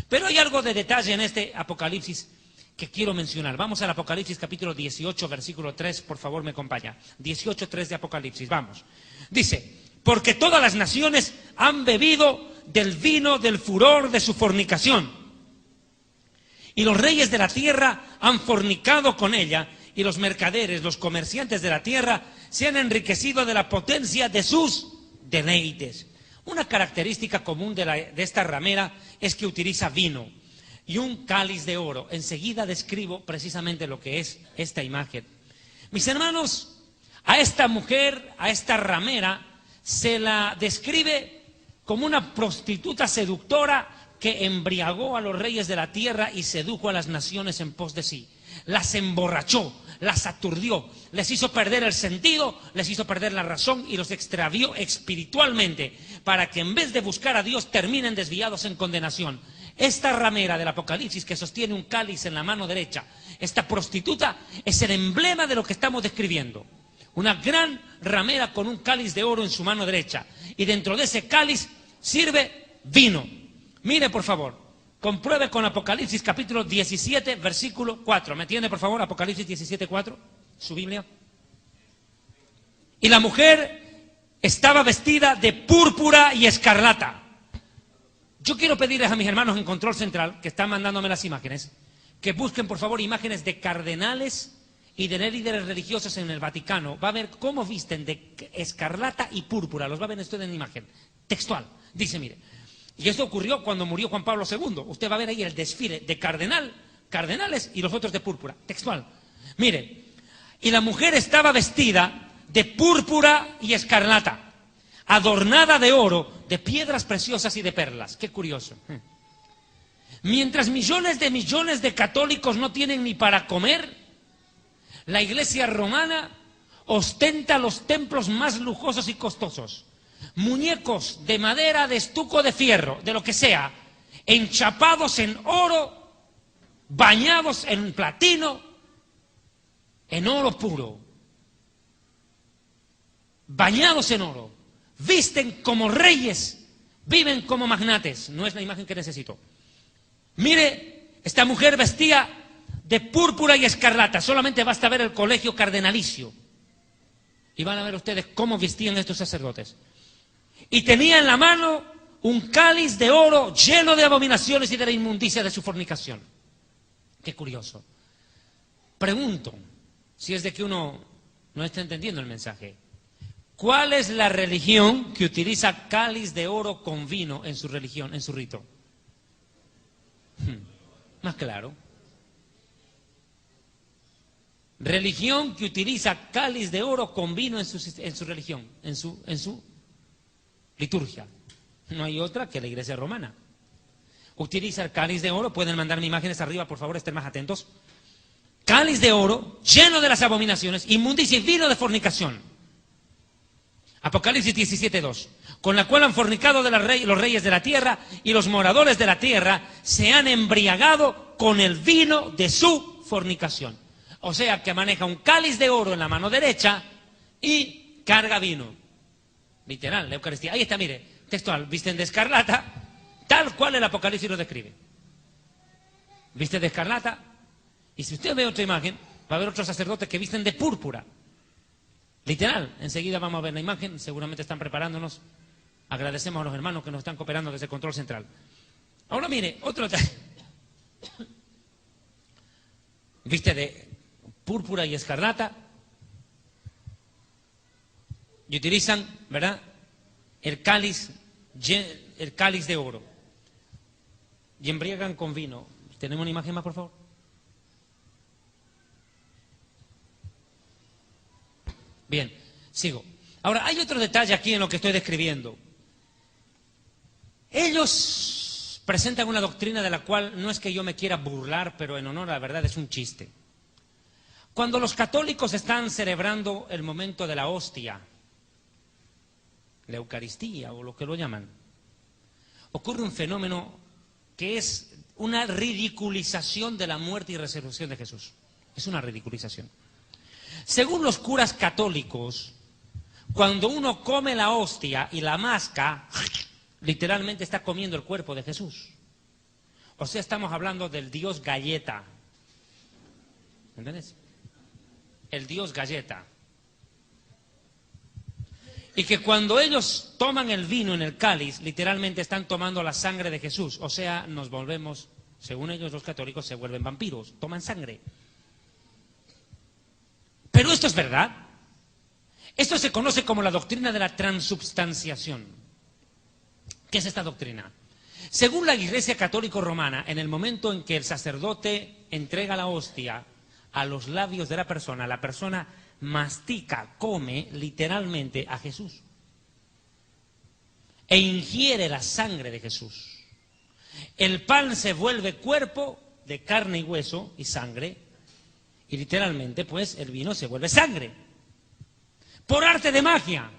Pero hay algo de detalle en este Apocalipsis que quiero mencionar. Vamos al Apocalipsis capítulo 18, versículo 3, por favor me acompaña. 18:3 de Apocalipsis, vamos. Dice, porque todas las naciones han bebido del vino del furor de su fornicación. Y los reyes de la tierra han fornicado con ella, y los mercaderes, los comerciantes de la tierra, se han enriquecido de la potencia de sus deleites. Una característica común de esta ramera es que utiliza vino y un cáliz de oro. Enseguida describo precisamente lo que es esta imagen. Mis hermanos, a esta mujer, a esta ramera, se la describe como una prostituta seductora que embriagó a los reyes de la tierra y sedujo a las naciones en pos de sí. Las emborrachó, las aturdió, les hizo perder el sentido, les hizo perder la razón y los extravió espiritualmente para que en vez de buscar a Dios terminen desviados en condenación. Esta ramera del Apocalipsis que sostiene un cáliz en la mano derecha, esta prostituta es el emblema de lo que estamos describiendo. Una gran ramera con un cáliz de oro en su mano derecha y dentro de ese cáliz sirve vino. Mire por favor, compruebe con Apocalipsis capítulo 17 versículo 4. ¿Me entiende por favor? Apocalipsis 17, 4, su Biblia. Y la mujer estaba vestida de púrpura y escarlata. Yo quiero pedirles a mis hermanos en Control Central, que están mandándome las imágenes, que busquen por favor imágenes de cardenales y de líderes religiosos en el Vaticano. Va a ver cómo visten de escarlata y púrpura. Los va a ver usted en imagen textual. Dice, mire, y esto ocurrió cuando murió Juan Pablo II. Usted va a ver ahí el desfile de cardenales y los otros de púrpura. Textual. Mire, y la mujer estaba vestida de púrpura y escarlata, adornada de oro, de piedras preciosas y de perlas. Qué curioso. Mientras millones de católicos no tienen ni para comer, la Iglesia romana ostenta los templos más lujosos y costosos. Muñecos de madera, de estuco, de fierro, de lo que sea, enchapados en oro, bañados en platino, en oro puro, bañados en oro, visten como reyes, viven como magnates. No es la imagen que necesito. Mire, esta mujer vestía de púrpura y escarlata. Solamente basta ver el colegio cardenalicio y van a ver ustedes cómo vestían estos sacerdotes. Y tenía en la mano un cáliz de oro lleno de abominaciones y de la inmundicia de su fornicación. Qué curioso. Pregunto, si es de que uno no está entendiendo el mensaje, ¿cuál es la religión que utiliza cáliz de oro con vino en su religión, en su rito? Más claro. Religión que utiliza cáliz de oro con vino en su religión, en su liturgia. No hay otra que la Iglesia romana. Utiliza el cáliz de oro. Pueden mandarme imágenes arriba, por favor, estén más atentos. Cáliz de oro lleno de las abominaciones, inmundicia y vino de fornicación. Apocalipsis 17:2. Con la cual han fornicado los reyes de la tierra y los moradores de la tierra se han embriagado con el vino de su fornicación. O sea que maneja un cáliz de oro en la mano derecha y carga vino. Literal, la Eucaristía. Ahí está, mire, textual, visten de escarlata, tal cual el Apocalipsis lo describe. Visten de escarlata, y si usted ve otra imagen, va a ver otros sacerdotes que visten de púrpura. Literal, enseguida vamos a ver la imagen, seguramente están preparándonos. Agradecemos a los hermanos que nos están cooperando desde el Control Central. Ahora mire, otro viste de púrpura y escarlata y utilizan, ¿verdad?, el cáliz de oro y embriagan con vino. ¿Tenemos una imagen más, por favor? Bien, sigo. Ahora, hay otro detalle aquí en lo que estoy describiendo. Ellos presentan una doctrina de la cual no es que yo me quiera burlar, pero en honor a la verdad es un chiste. Cuando los católicos están celebrando el momento de la hostia, la Eucaristía o lo que lo llaman, ocurre un fenómeno que es una ridiculización de la muerte y resurrección de Jesús. Es una ridiculización. Según los curas católicos, cuando uno come la hostia y la masca, literalmente está comiendo el cuerpo de Jesús. O sea, estamos hablando del Dios galleta. ¿Entiendes? El Dios galleta. Y que cuando ellos toman el vino en el cáliz, literalmente están tomando la sangre de Jesús. O sea, nos volvemos, según ellos los católicos, se vuelven vampiros, toman sangre. Pero esto es verdad. Esto se conoce como la doctrina de la transubstanciación. ¿Qué es esta doctrina? Según la Iglesia Católica Romana, en el momento en que el sacerdote entrega la hostia a los labios de la persona mastica, come literalmente a Jesús e ingiere la sangre de Jesús. El pan se vuelve cuerpo de carne y hueso y sangre, y literalmente pues el vino se vuelve sangre por arte de magia.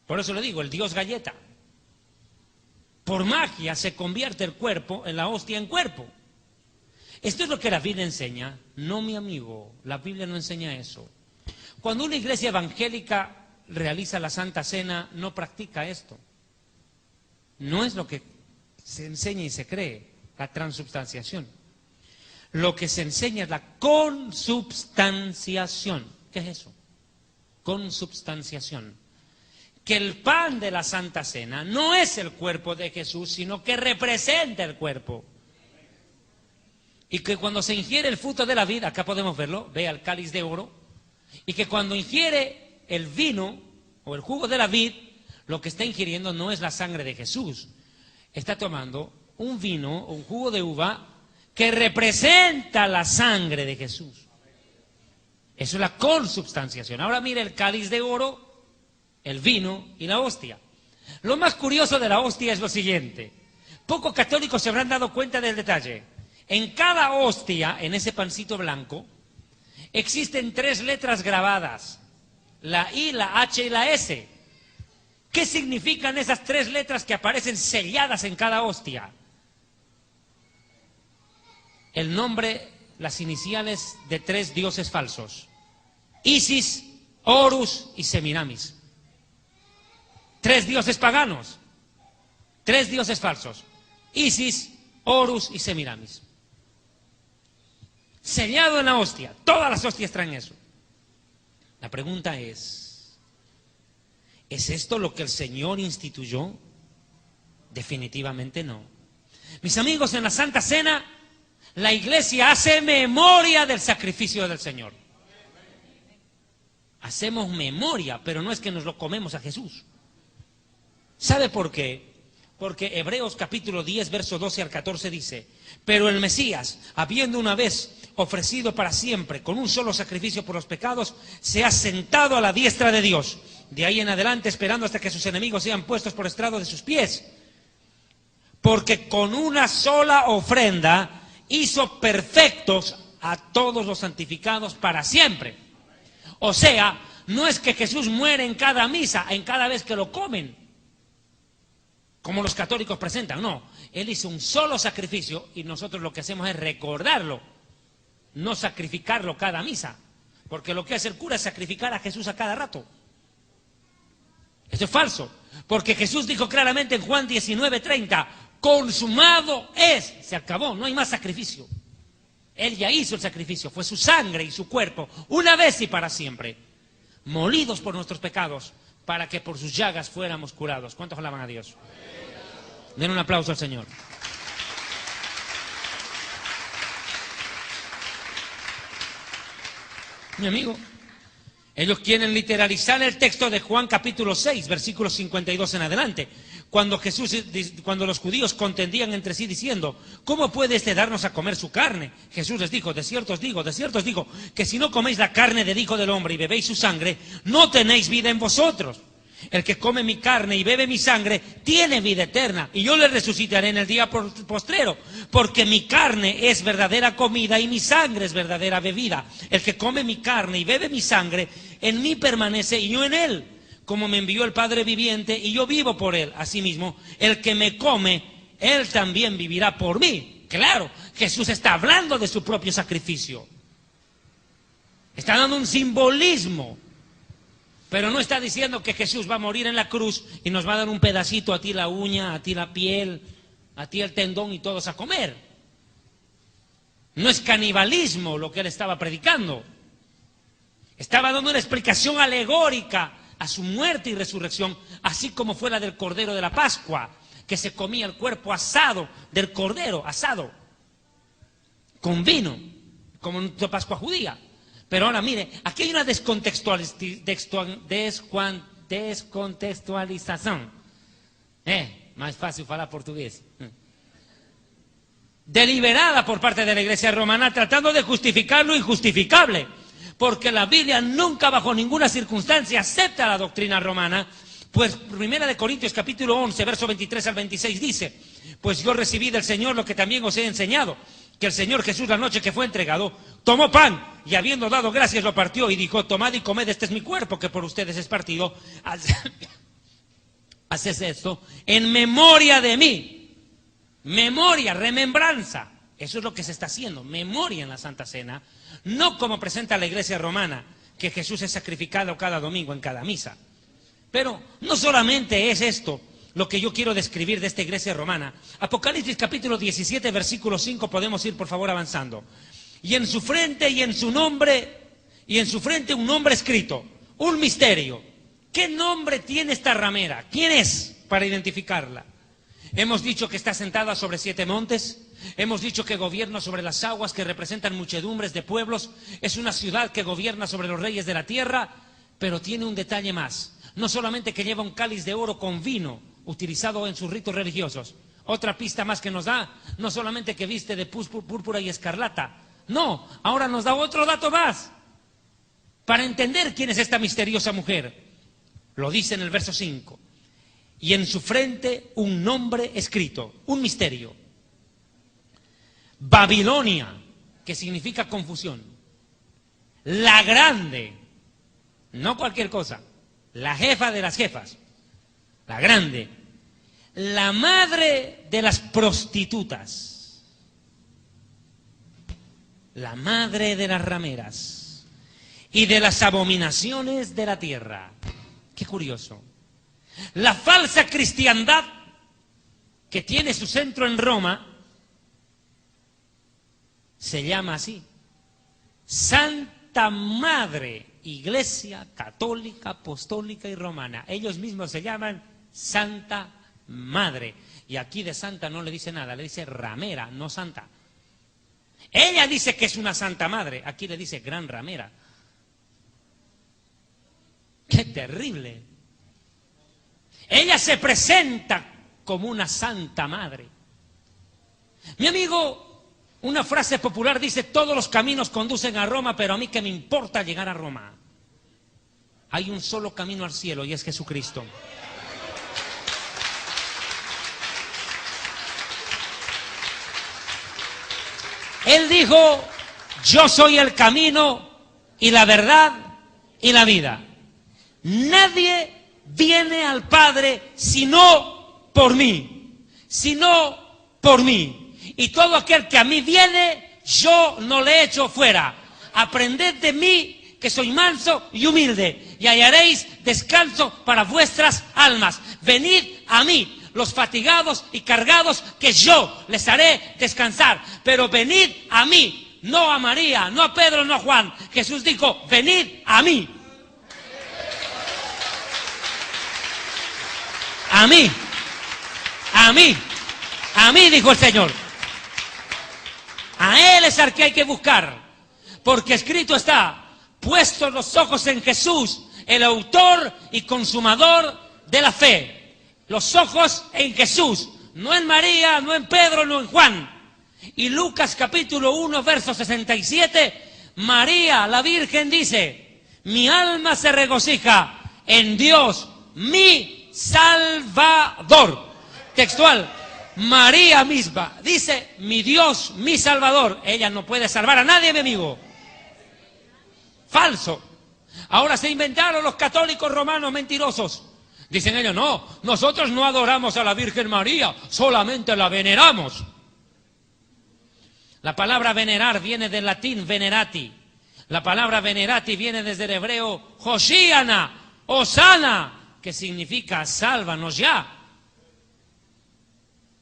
Por eso le digo, el Dios galleta. Por magia se convierte el cuerpo en la hostia en cuerpo. Esto es lo que la Biblia enseña. No, mi amigo, la Biblia no enseña eso. Cuando una iglesia evangélica realiza la Santa Cena, no practica esto. No es lo que se enseña y se cree, la transubstanciación. Lo que se enseña es la consubstanciación. ¿Qué es eso? Consubstanciación. Que el pan de la Santa Cena no es el cuerpo de Jesús, sino que representa el cuerpo. Y que cuando se ingiere el fruto de la vid, acá podemos verlo, vea el cáliz de oro, y que cuando ingiere el vino o el jugo de la vid, lo que está ingiriendo no es la sangre de Jesús, está tomando un vino o un jugo de uva que representa la sangre de Jesús. Eso es la consubstanciación. Ahora mire el cáliz de oro, el vino y la hostia. Lo más curioso de la hostia es lo siguiente. Pocos católicos se habrán dado cuenta del detalle. En cada hostia, en ese pancito blanco, existen 3 letras grabadas. La I, la H y la S. ¿Qué significan esas 3 letras que aparecen selladas en cada hostia? El nombre, las iniciales de 3 dioses falsos. Isis, Horus y Semiramis. 3 dioses paganos. 3 dioses falsos. Isis, Horus y Semiramis. Sellado en la hostia. Todas las hostias traen eso. La pregunta ¿es esto lo que el Señor instituyó? Definitivamente no. Mis amigos, en la Santa Cena, la Iglesia hace memoria del sacrificio del Señor. Hacemos memoria, pero no es que nos lo comemos a Jesús. ¿Sabe por qué? Porque Hebreos capítulo 10, verso 12 al 14 dice: pero el Mesías, habiendo una vez ofrecido para siempre con un solo sacrificio por los pecados, se ha sentado a la diestra de Dios. De ahí en adelante esperando hasta que sus enemigos sean puestos por estrado de sus pies. Porque con una sola ofrenda hizo perfectos a todos los santificados para siempre. O sea, no es que Jesús muere en cada misa, en cada vez que lo comen, como los católicos presentan, no. Él hizo un solo sacrificio y nosotros lo que hacemos es recordarlo, no sacrificarlo cada misa, porque lo que hace el cura es sacrificar a Jesús a cada rato. Esto es falso, porque Jesús dijo claramente en Juan 19:30, consumado es, se acabó, no hay más sacrificio. Él ya hizo el sacrificio, fue su sangre y su cuerpo, una vez y para siempre, molidos por nuestros pecados, para que por sus llagas fuéramos curados. ¿Cuántos alaban a Dios? Den un aplauso al Señor. Mi amigo, ellos quieren literalizar el texto de Juan capítulo 6, versículos 52 en adelante, cuando los judíos contendían entre sí diciendo, ¿cómo puede este darnos a comer su carne? Jesús les dijo, de cierto os digo, que si no coméis la carne del Hijo del Hombre y bebéis su sangre, no tenéis vida en vosotros. El que come mi carne y bebe mi sangre tiene vida eterna, y yo le resucitaré en el día postrero, porque mi carne es verdadera comida y mi sangre es verdadera bebida. El que come mi carne y bebe mi sangre, en mí permanece y yo en él, como me envió el Padre viviente y yo vivo por él. Asimismo, el que me come, él también vivirá por mí. Claro, Jesús está hablando de su propio sacrificio. Está dando un simbolismo. Pero no está diciendo que Jesús va a morir en la cruz y nos va a dar un pedacito, a ti la uña, a ti la piel, a ti el tendón y todos a comer. No es canibalismo lo que él estaba predicando. Estaba dando una explicación alegórica a su muerte y resurrección, así como fue la del Cordero de la Pascua, que se comía el cuerpo asado del Cordero, asado, con vino, como en la Pascua judía. Pero ahora mire, aquí hay una descontextualización. Más fácil hablar portugués. Deliberada por parte de la Iglesia romana, tratando de justificar lo injustificable. Porque la Biblia nunca bajo ninguna circunstancia acepta la doctrina romana. Pues 1 Corintios capítulo 11, verso 23 al 26 dice: pues yo recibí del Señor lo que también os he enseñado, que el Señor Jesús, la noche que fue entregado, tomó pan y habiendo dado gracias lo partió y dijo: tomad y comed, este es mi cuerpo que por ustedes es partido. Haced esto en memoria de mí. Memoria, remembranza. Eso es lo que se está haciendo, memoria en la Santa Cena. No como presenta la Iglesia romana, que Jesús es sacrificado cada domingo en cada misa. Pero no solamente es esto lo que yo quiero describir de esta iglesia romana. Apocalipsis capítulo 17, versículo 5, podemos ir por favor avanzando. Y en su frente y en su nombre, un nombre escrito, un misterio. ¿Qué nombre tiene esta ramera? ¿Quién es para identificarla? Hemos dicho que está sentada sobre 7 montes, hemos dicho que gobierna sobre las aguas que representan muchedumbres de pueblos, es una ciudad que gobierna sobre los reyes de la tierra, pero tiene un detalle más. No solamente que lleva un cáliz de oro con vino, utilizado en sus ritos religiosos. Otra pista más que nos da, no solamente que viste de púrpura y escarlata. No, ahora nos da otro dato más. Para entender quién es esta misteriosa mujer. Lo dice en el verso 5. Y en su frente un nombre escrito, un misterio. Babilonia, que significa confusión. La grande, no cualquier cosa. La jefa de las jefas, la grande, la madre de las prostitutas, la madre de las rameras y de las abominaciones de la tierra. Qué curioso. La falsa cristiandad que tiene su centro en Roma se llama así: Santa Madre Iglesia Católica, Apostólica y Romana. Ellos mismos se llaman Santa Madre. Y aquí de santa no le dice nada, le dice ramera, no santa. Ella dice que es una Santa Madre, aquí le dice gran ramera. ¡Qué terrible! Ella se presenta como una Santa Madre. Mi amigo, una frase popular dice: todos los caminos conducen a Roma, pero a mí qué me importa llegar a Roma. Hay un solo camino al cielo y es Jesucristo. Él dijo: yo soy el camino y la verdad y la vida. Nadie viene al Padre sino por mí, sino por mí. Y todo aquel que a mí viene, yo no le echo fuera. Aprended de mí, que soy manso y humilde, y hallaréis descanso para vuestras almas. Venid a mí, los fatigados y cargados, que yo les haré descansar. Pero venid a mí, no a María, no a Pedro, no a Juan. Jesús dijo: venid a mí. A mí, a mí, a mí, dijo el Señor. A Él es al que hay que buscar, porque escrito está: puestos los ojos en Jesús, el autor y consumador de la fe. Los ojos en Jesús, no en María, no en Pedro, no en Juan. Y Lucas capítulo 1, verso 67, María, la Virgen, dice: mi alma se regocija en Dios, mi Salvador. Textual. María misma dice, mi Dios, mi Salvador. Ella no puede salvar a nadie, mi amigo. Falso. Ahora se inventaron los católicos romanos mentirosos. Dicen ellos, no, nosotros no adoramos a la Virgen María, solamente la veneramos. La palabra venerar viene del latín venerati. La palabra venerati viene desde el hebreo Hoshiana, Osana, que significa sálvanos ya.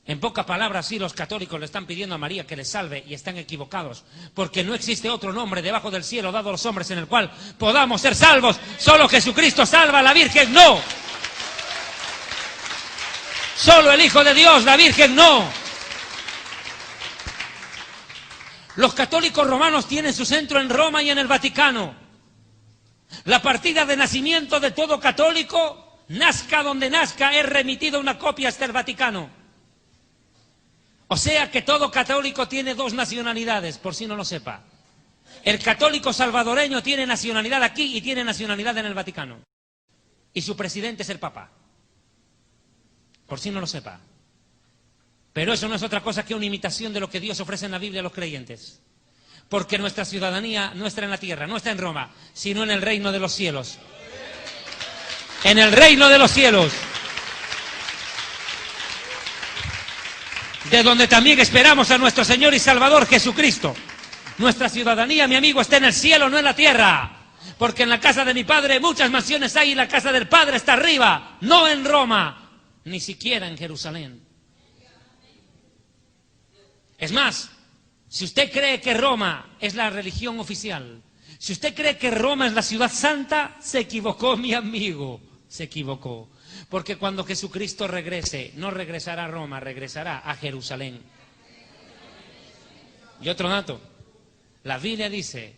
En pocas palabras, sí, los católicos le están pidiendo a María que les salve y están equivocados, porque no existe otro nombre debajo del cielo dado a los hombres en el cual podamos ser salvos. Solo Jesucristo salva, la Virgen no. Solo el Hijo de Dios, la Virgen no. Los católicos romanos tienen su centro en Roma y en el Vaticano. La partida de nacimiento de todo católico, nazca donde nazca, es remitida una copia hasta el Vaticano. O sea que todo católico tiene dos nacionalidades, por si no lo sepa. El católico salvadoreño tiene nacionalidad aquí y tiene nacionalidad en el Vaticano. Y su presidente es el Papa. Por si no lo sepa. Pero eso no es otra cosa que una imitación de lo que Dios ofrece en la Biblia a los creyentes. Porque nuestra ciudadanía no está en la tierra, no está en Roma, sino en el reino de los cielos. En el reino de los cielos. De donde también esperamos a nuestro Señor y Salvador Jesucristo. Nuestra ciudadanía, mi amigo, está en el cielo, no en la tierra. Porque en la casa de mi Padre muchas mansiones hay y la casa del Padre está arriba, no en Roma, ni siquiera en Jerusalén. Es más, si usted cree que Roma es la religión oficial, si usted cree que Roma es la ciudad santa, se equivocó, mi amigo, se equivocó. Porque cuando Jesucristo regrese, no regresará a Roma, regresará a Jerusalén. Y otro dato, la Biblia dice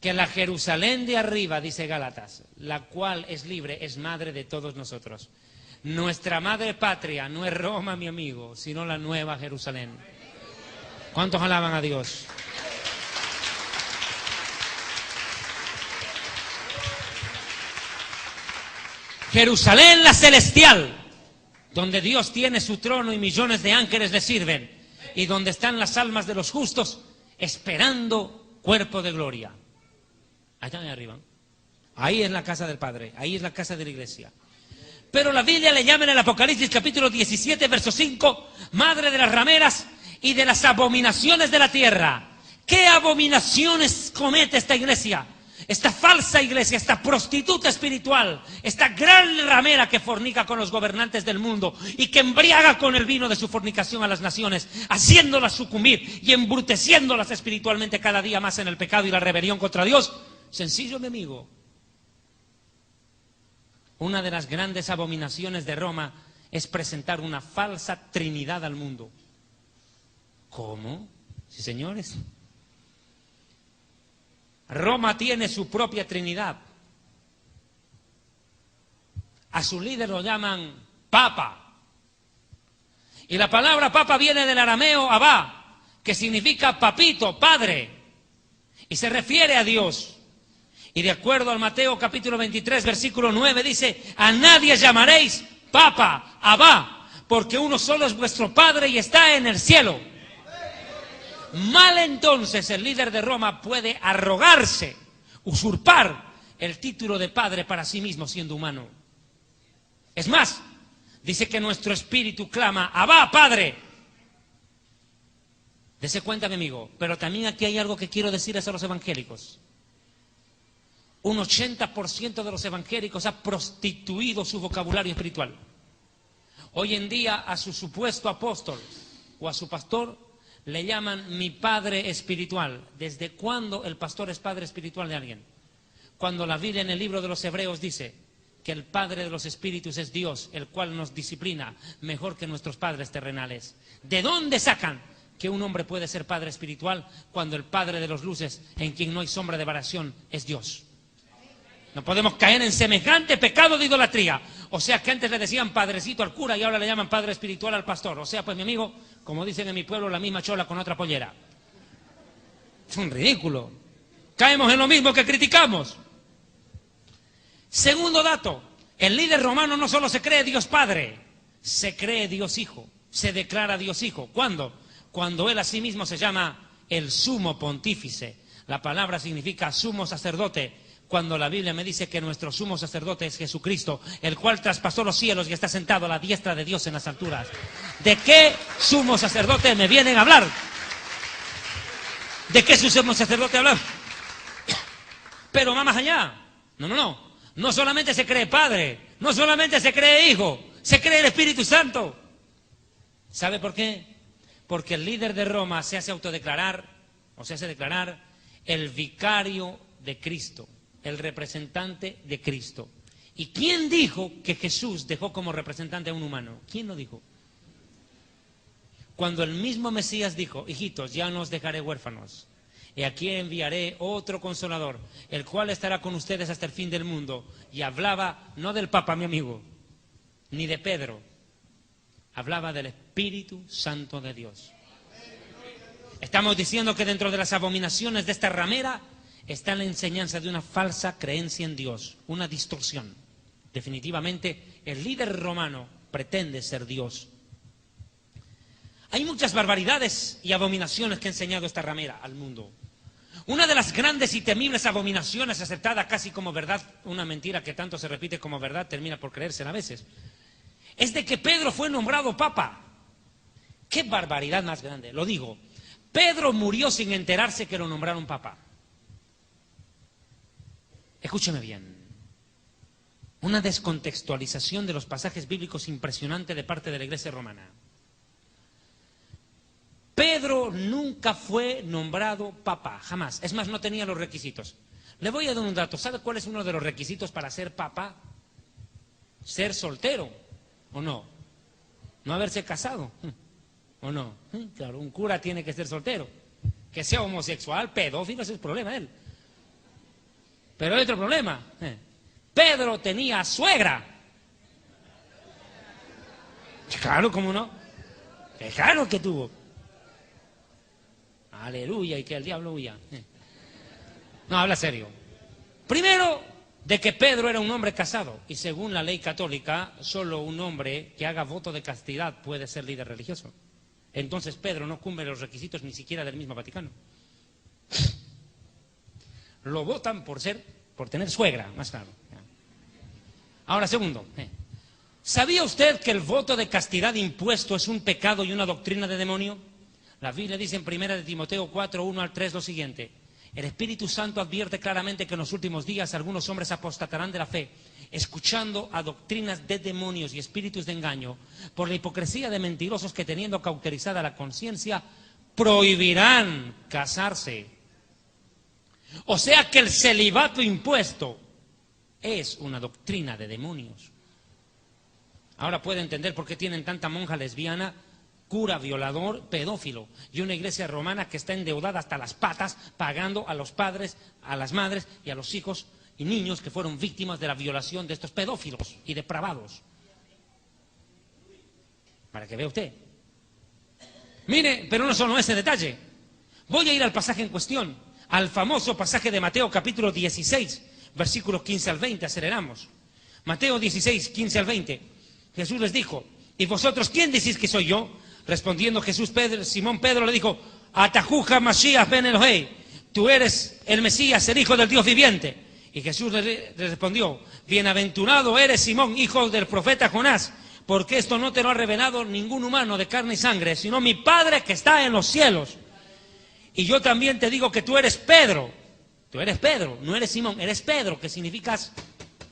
que la Jerusalén de arriba, dice Gálatas, la cual es libre, es madre de todos nosotros. Nuestra madre patria no es Roma, mi amigo, sino la nueva Jerusalén. ¿Cuántos alaban a Dios? Jerusalén la celestial, donde Dios tiene su trono y millones de ángeles le sirven, y donde están las almas de los justos esperando cuerpo de gloria. Allá arriba. Ahí es la casa del Padre, ahí es la casa de la iglesia. Pero la Biblia le llama en el Apocalipsis capítulo 17, verso 5, madre de las rameras y de las abominaciones de la tierra. ¿Qué abominaciones comete esta iglesia? Esta falsa iglesia, esta prostituta espiritual, esta gran ramera que fornica con los gobernantes del mundo y que embriaga con el vino de su fornicación a las naciones, haciéndolas sucumbir y embruteciéndolas espiritualmente cada día más en el pecado y la rebelión contra Dios. Sencillo, mi amigo. Una de las grandes abominaciones de Roma es presentar una falsa trinidad al mundo. ¿Cómo? Sí, señores. Roma tiene su propia trinidad. A su líder lo llaman Papa. Y la palabra Papa viene del arameo Abba, que significa papito, padre. Y se refiere a Dios. Y de acuerdo al Mateo capítulo 23, versículo 9, dice, a nadie llamaréis Papa, Abba, porque uno solo es vuestro Padre y está en el cielo. Mal entonces el líder de Roma puede arrogarse, usurpar el título de padre para sí mismo siendo humano. Es más, dice que nuestro espíritu clama, Abba, Padre. Dese cuenta, mi amigo, pero también aquí hay algo que quiero decirles a los evangélicos. Un 80% de los evangélicos ha prostituido su vocabulario espiritual. Hoy en día a su supuesto apóstol o a su pastor le llaman mi padre espiritual. ¿Desde cuándo el pastor es padre espiritual de alguien? Cuando la Biblia en el libro de los Hebreos dice que el padre de los espíritus es Dios, el cual nos disciplina mejor que nuestros padres terrenales. ¿De dónde sacan que un hombre puede ser padre espiritual cuando el padre de los luces, en quien no hay sombra de variación, es Dios? No podemos caer en semejante pecado de idolatría. O sea que antes le decían padrecito al cura y ahora le llaman padre espiritual al pastor. O sea, pues mi amigo, como dicen en mi pueblo, la misma chola con otra pollera. Es un ridículo. Caemos en lo mismo que criticamos. Segundo dato, El líder romano no solo se cree Dios Padre, se cree Dios Hijo, se declara Dios Hijo. ¿Cuándo? Cuando él a sí mismo se llama el sumo pontífice. La palabra significa sumo sacerdote. Cuando la Biblia me dice que nuestro sumo sacerdote es Jesucristo, el cual traspasó los cielos y está sentado a la diestra de Dios en las alturas. ¿De qué sumo sacerdote me vienen a hablar? ¿De qué sumo sacerdote hablar? Pero va más allá. No. No solamente se cree Padre, no solamente se cree Hijo, se cree el Espíritu Santo. ¿Sabe por qué? Porque el líder de Roma se hace autodeclarar, o se hace declarar el vicario de Cristo, el representante de Cristo. ¿Y quién dijo que Jesús dejó como representante a un humano? ¿Quién lo dijo? Cuando el mismo Mesías dijo: hijitos, ya no os dejaré huérfanos, y aquí enviaré otro consolador, el cual estará con ustedes hasta el fin del mundo. Y hablaba no del Papa, mi amigo, ni de Pedro, hablaba del Espíritu Santo de Dios. Estamos diciendo que dentro de las abominaciones de esta ramera está la enseñanza de una falsa creencia en Dios, una distorsión. Definitivamente, el líder romano pretende ser Dios. Hay muchas barbaridades y abominaciones que ha enseñado esta ramera al mundo. Una de las grandes y temibles abominaciones, aceptada casi como verdad, una mentira que tanto se repite como verdad, termina por creérsela a veces, es de que Pedro fue nombrado papa. ¡Qué barbaridad más grande! Lo digo, Pedro murió sin enterarse que lo nombraron papa. Escúcheme bien. Una descontextualización de los pasajes bíblicos impresionante de parte de la Iglesia romana. Pedro nunca fue nombrado papa, jamás. Es más, no tenía los requisitos. Le voy a dar un dato. ¿Sabe cuál es uno de los requisitos para ser papa? Ser soltero, ¿o no? No haberse casado, ¿o no? Claro, un cura tiene que ser soltero. Que sea homosexual, pedófilo, ese es el problema de él. Pero hay otro problema. Pedro tenía suegra. Claro, ¿cómo no? Claro que tuvo. Aleluya, y que el diablo huya. No, habla serio. Primero, de que Pedro era un hombre casado. Y según la ley católica, solo un hombre que haga voto de castidad puede ser líder religioso. Entonces Pedro no cumple los requisitos ni siquiera del mismo Vaticano. Lo votan por tener suegra, más claro. Ahora, segundo, ¿sabía usted que el voto de castidad impuesto es un pecado y una doctrina de demonio? La Biblia dice en 1 de Timoteo 4, 1 al 3 lo siguiente: el Espíritu Santo advierte claramente que en los últimos días algunos hombres apostatarán de la fe, escuchando a doctrinas de demonios y espíritus de engaño, por la hipocresía de mentirosos que, teniendo cauterizada la conciencia, prohibirán casarse. O sea que el celibato impuesto es una doctrina de demonios. Ahora puede entender por qué tienen tanta monja lesbiana, cura violador, pedófilo, y una iglesia romana que está endeudada hasta las patas, pagando a los padres, a las madres y a los hijos y niños que fueron víctimas de la violación de estos pedófilos y depravados. Para que vea usted. Mire, pero no solo ese detalle. Voy a ir al pasaje en cuestión, al famoso pasaje de Mateo capítulo 16, versículos 15 al 20, aceleramos. Mateo 16, 15 al 20. Jesús les dijo: ¿y vosotros quién decís que soy yo? Respondiendo Jesús, Simón Pedro le dijo: Atajuja Mashiach ben Elohei, tú eres el Mesías, el Hijo del Dios viviente. Y Jesús le respondió: bienaventurado eres Simón, hijo del profeta Jonás, porque esto no te lo ha revelado ningún humano de carne y sangre, sino mi Padre que está en los cielos. Y yo también te digo que tú eres Pedro, no eres Simón, eres Pedro, que significa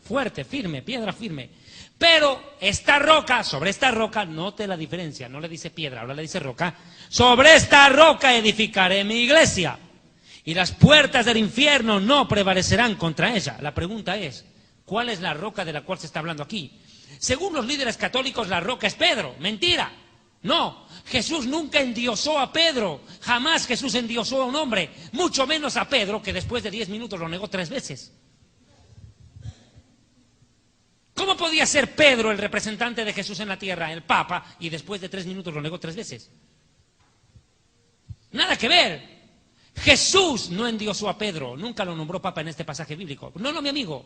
fuerte, firme, piedra firme. Pero esta roca, sobre esta roca, note la diferencia, no le dice piedra, ahora le dice roca. Sobre esta roca edificaré mi iglesia, y las puertas del infierno no prevalecerán contra ella. La pregunta es, ¿cuál es la roca de la cual se está hablando aquí? Según los líderes católicos, la roca es Pedro. Mentira. No, Jesús nunca endiosó a Pedro, jamás Jesús endiosó a un hombre, mucho menos a Pedro, que después de 10 minutos lo negó 3 veces. ¿Cómo podía ser Pedro el representante de Jesús en la tierra, el Papa, y después de 3 minutos lo negó 3 veces? Nada que ver. Jesús no endiosó a Pedro, nunca lo nombró Papa en este pasaje bíblico. No, mi amigo.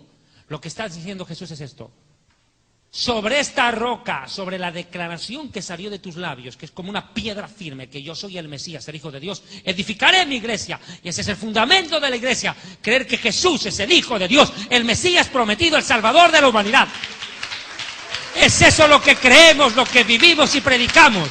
Lo que está diciendo Jesús es esto: Sobre esta roca, sobre la declaración que salió de tus labios, que es como una piedra firme, que yo soy el Mesías, el Hijo de Dios, edificaré mi iglesia. Y ese es el fundamento de la iglesia, creer que Jesús es el Hijo de Dios, el Mesías prometido, el Salvador de la humanidad. Es eso lo que creemos, lo que vivimos y predicamos.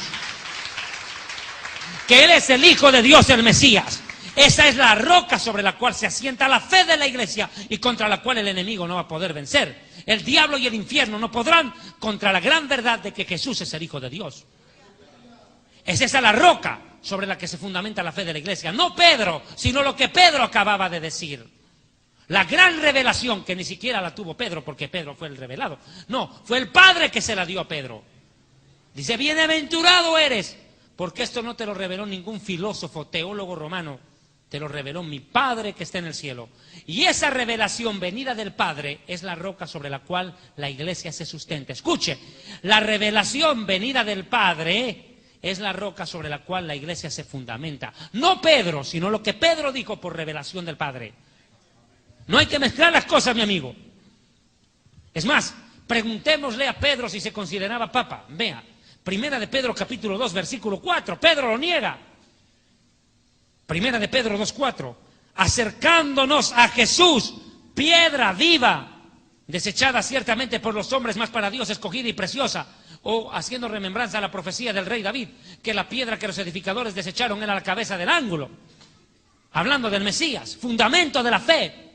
Que Él es el Hijo de Dios, el Mesías. Esa es la roca sobre la cual se asienta la fe de la iglesia y contra la cual el enemigo no va a poder vencer. El diablo y el infierno no podrán contra la gran verdad de que Jesús es el Hijo de Dios. Es esa la roca sobre la que se fundamenta la fe de la iglesia. No Pedro, sino lo que Pedro acababa de decir. La gran revelación que ni siquiera la tuvo Pedro, porque Pedro fue el revelado. No, fue el Padre que se la dio a Pedro. Dice, bienaventurado eres, porque esto no te lo reveló ningún filósofo, teólogo romano. Te lo reveló mi Padre que está en el cielo. Y esa revelación venida del Padre es la roca sobre la cual la iglesia se sustenta. Escuche, la revelación venida del Padre es la roca sobre la cual la iglesia se fundamenta. No Pedro, sino lo que Pedro dijo por revelación del Padre. No hay que mezclar las cosas, mi amigo. Es más, preguntémosle a Pedro si se consideraba papa. Vea, Primera de Pedro capítulo 2, versículo 4. Pedro lo niega. Primera de Pedro 2:4, acercándonos a Jesús, piedra viva, desechada ciertamente por los hombres, mas para Dios escogida y preciosa, o haciendo remembranza a la profecía del rey David, que la piedra que los edificadores desecharon era la cabeza del ángulo. Hablando del Mesías, fundamento de la fe,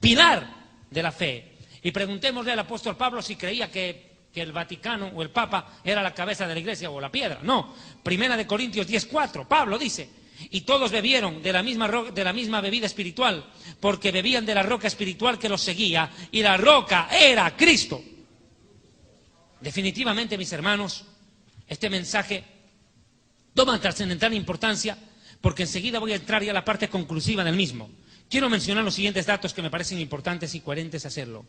pilar de la fe. Y preguntémosle al apóstol Pablo si creía que el Vaticano o el Papa era la cabeza de la iglesia o la piedra. No, Primera de Corintios 10:4, Pablo dice, y todos bebieron de la misma bebida espiritual, porque bebían de la roca espiritual que los seguía, y la roca era Cristo. Definitivamente, mis hermanos, este mensaje toma trascendental importancia, porque enseguida voy a entrar ya a la parte conclusiva del mismo. Quiero mencionar los siguientes datos que me parecen importantes y coherentes hacerlo.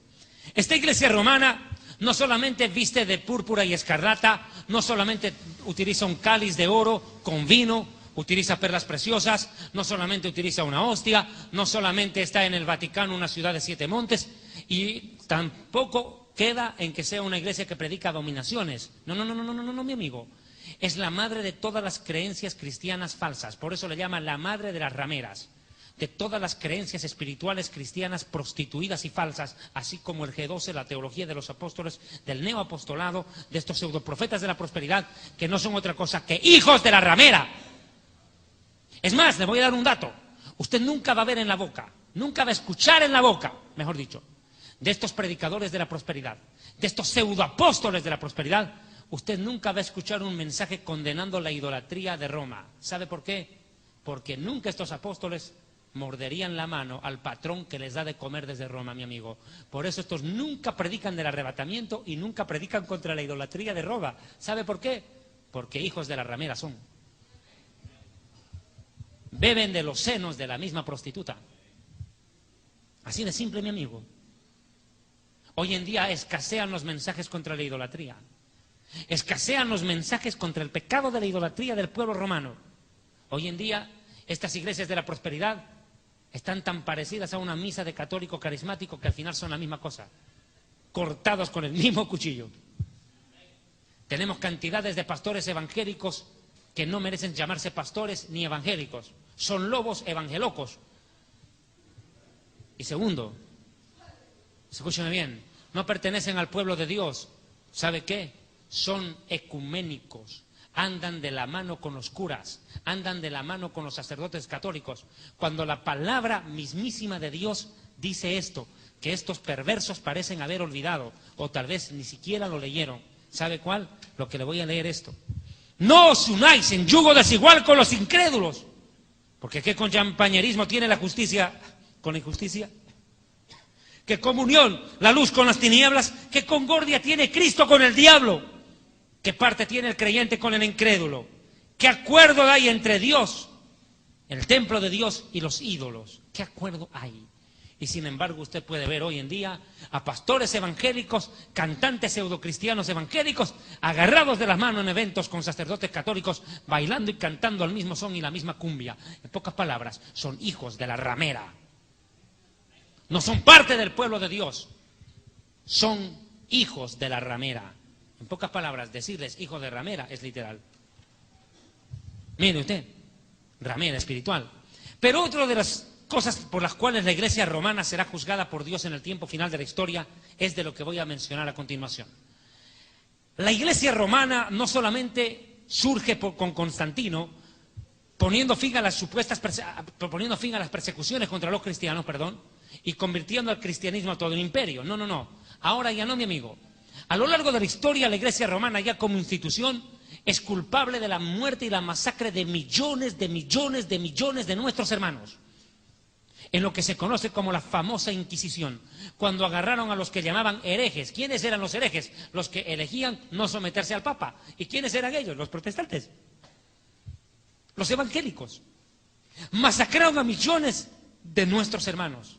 Esta iglesia romana no solamente viste de púrpura y escarlata, no solamente utiliza un cáliz de oro con vino, utiliza perlas preciosas, no solamente utiliza una hostia, no solamente está en el Vaticano, una ciudad de 7 montes, y tampoco queda en que sea una iglesia que predica dominaciones. No, mi amigo. Es la madre de todas las creencias cristianas falsas, por eso le llaman la madre de las rameras, de todas las creencias espirituales cristianas prostituidas y falsas, así como el G12, la teología de los apóstoles, del neoapostolado, de estos pseudoprofetas de la prosperidad, que no son otra cosa que hijos de la ramera. Es más, le voy a dar un dato. Usted nunca va a ver en la boca, nunca va a escuchar en la boca, mejor dicho, de estos predicadores de la prosperidad, de estos pseudoapóstoles de la prosperidad, usted nunca va a escuchar un mensaje condenando la idolatría de Roma. ¿Sabe por qué? Porque nunca estos apóstoles morderían la mano al patrón que les da de comer desde Roma, mi amigo. Por eso estos nunca predican del arrebatamiento y nunca predican contra la idolatría de Roma. ¿Sabe por qué? Porque hijos de la ramera son. Beben de los senos de la misma prostituta. Así de simple, mi amigo. Hoy en día escasean los mensajes contra la idolatría. Escasean los mensajes contra el pecado de la idolatría del pueblo romano. Hoy en día estas iglesias de la prosperidad están tan parecidas a una misa de católico carismático que al final son la misma cosa, cortados con el mismo cuchillo. Tenemos cantidades de pastores evangélicos que no merecen llamarse pastores ni evangélicos. Son lobos evangelocos. Y segundo, escúcheme bien, no pertenecen al pueblo de Dios. ¿Sabe qué? Son ecuménicos. Andan de la mano con los curas, andan de la mano con los sacerdotes católicos. Cuando la palabra mismísima de Dios dice esto, que estos perversos parecen haber olvidado, o tal vez ni siquiera lo leyeron. ¿Sabe cuál? Lo que le voy a leer esto. No os unáis en yugo desigual con los incrédulos. Porque ¿qué compañerismo tiene la justicia con la injusticia? ¿Qué comunión la luz con las tinieblas? ¿Qué concordia tiene Cristo con el diablo? ¿Qué parte tiene el creyente con el incrédulo? ¿Qué acuerdo hay entre Dios, el templo de Dios, y los ídolos? ¿Qué acuerdo hay? Y sin embargo usted puede ver hoy en día a pastores evangélicos, cantantes pseudocristianos evangélicos, agarrados de las manos en eventos con sacerdotes católicos, bailando y cantando al mismo son y la misma cumbia. En pocas palabras, son hijos de la ramera. No son parte del pueblo de Dios, son hijos de la ramera. En pocas palabras, decirles hijos de ramera es literal. Mire usted, ramera espiritual. Pero otra de las cosas por las cuales la iglesia romana será juzgada por Dios en el tiempo final de la historia es de lo que voy a mencionar a continuación. La iglesia romana no solamente surge con Constantino, poniendo fin a las persecuciones contra los cristianos, y convirtiendo al cristianismo a todo el imperio. No. Ahora ya no, mi amigo. A lo largo de la historia, la iglesia romana ya como institución es culpable de la muerte y la masacre de millones de nuestros hermanos. En lo que se conoce como la famosa Inquisición, cuando agarraron a los que llamaban herejes. ¿Quiénes eran los herejes? Los que elegían no someterse al Papa. ¿Y quiénes eran ellos? Los protestantes, los evangélicos. Masacraron a millones de nuestros hermanos.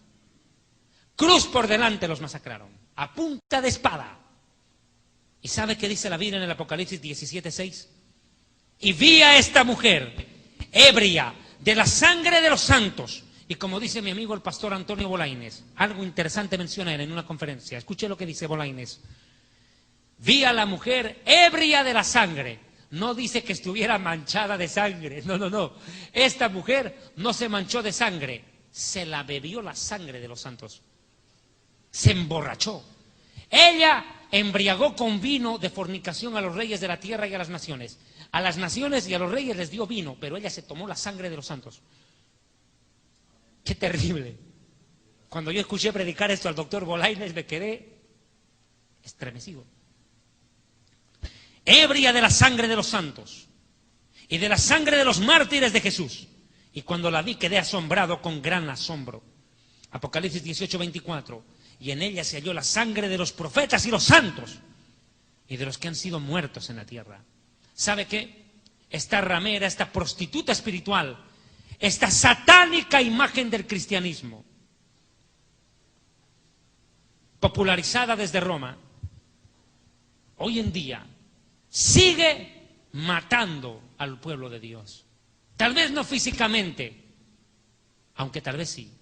Cruz por delante los masacraron, a punta de espada. ¿Y sabe qué dice la Biblia en el Apocalipsis 17:6? Y vi a esta mujer, ebria de la sangre de los santos. Y como dice mi amigo el pastor Antonio Bolaines, algo interesante menciona él en una conferencia. Escuche lo que dice Bolaines. Vi a la mujer ebria de la sangre. No dice que estuviera manchada de sangre. No. Esta mujer no se manchó de sangre. Se la bebió la sangre de los santos. Se emborrachó. Ella embriagó con vino de fornicación a los reyes de la tierra y a las naciones. A las naciones y a los reyes les dio vino, pero ella se tomó la sangre de los santos. ¡Qué terrible! Cuando yo escuché predicar esto al doctor Bolaines me quedé estremecido. Ebria de la sangre de los santos y de la sangre de los mártires de Jesús. Y cuando la vi quedé asombrado con gran asombro. Apocalipsis 18:24. Y en ella se halló la sangre de los profetas y los santos y de los que han sido muertos en la tierra. ¿Sabe qué? Esta ramera, esta prostituta espiritual, esta satánica imagen del cristianismo, popularizada desde Roma, hoy en día sigue matando al pueblo de Dios. Tal vez no físicamente, aunque tal vez sí.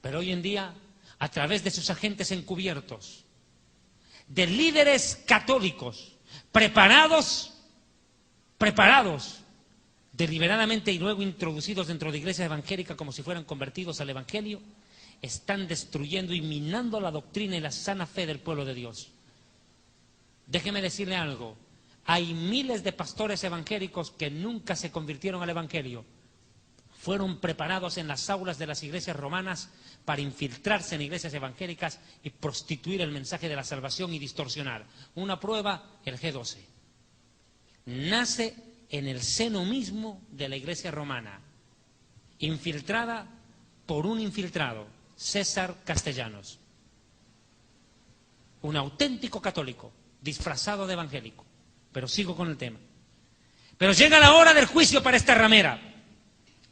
Pero hoy en día, a través de sus agentes encubiertos, de líderes católicos, preparados deliberadamente y luego introducidos dentro de la iglesia evangélica como si fueran convertidos al evangelio, están destruyendo y minando la doctrina y la sana fe del pueblo de Dios. Déjeme decirle algo, hay miles de pastores evangélicos que nunca se convirtieron al evangelio. Fueron preparados en las aulas de las iglesias romanas para infiltrarse en iglesias evangélicas y prostituir el mensaje de la salvación y distorsionar. Una prueba, el G12. Nace en el seno mismo de la iglesia romana, infiltrada por un infiltrado, César Castellanos. Un auténtico católico, disfrazado de evangélico. Pero sigo con el tema. Pero llega la hora del juicio para esta ramera.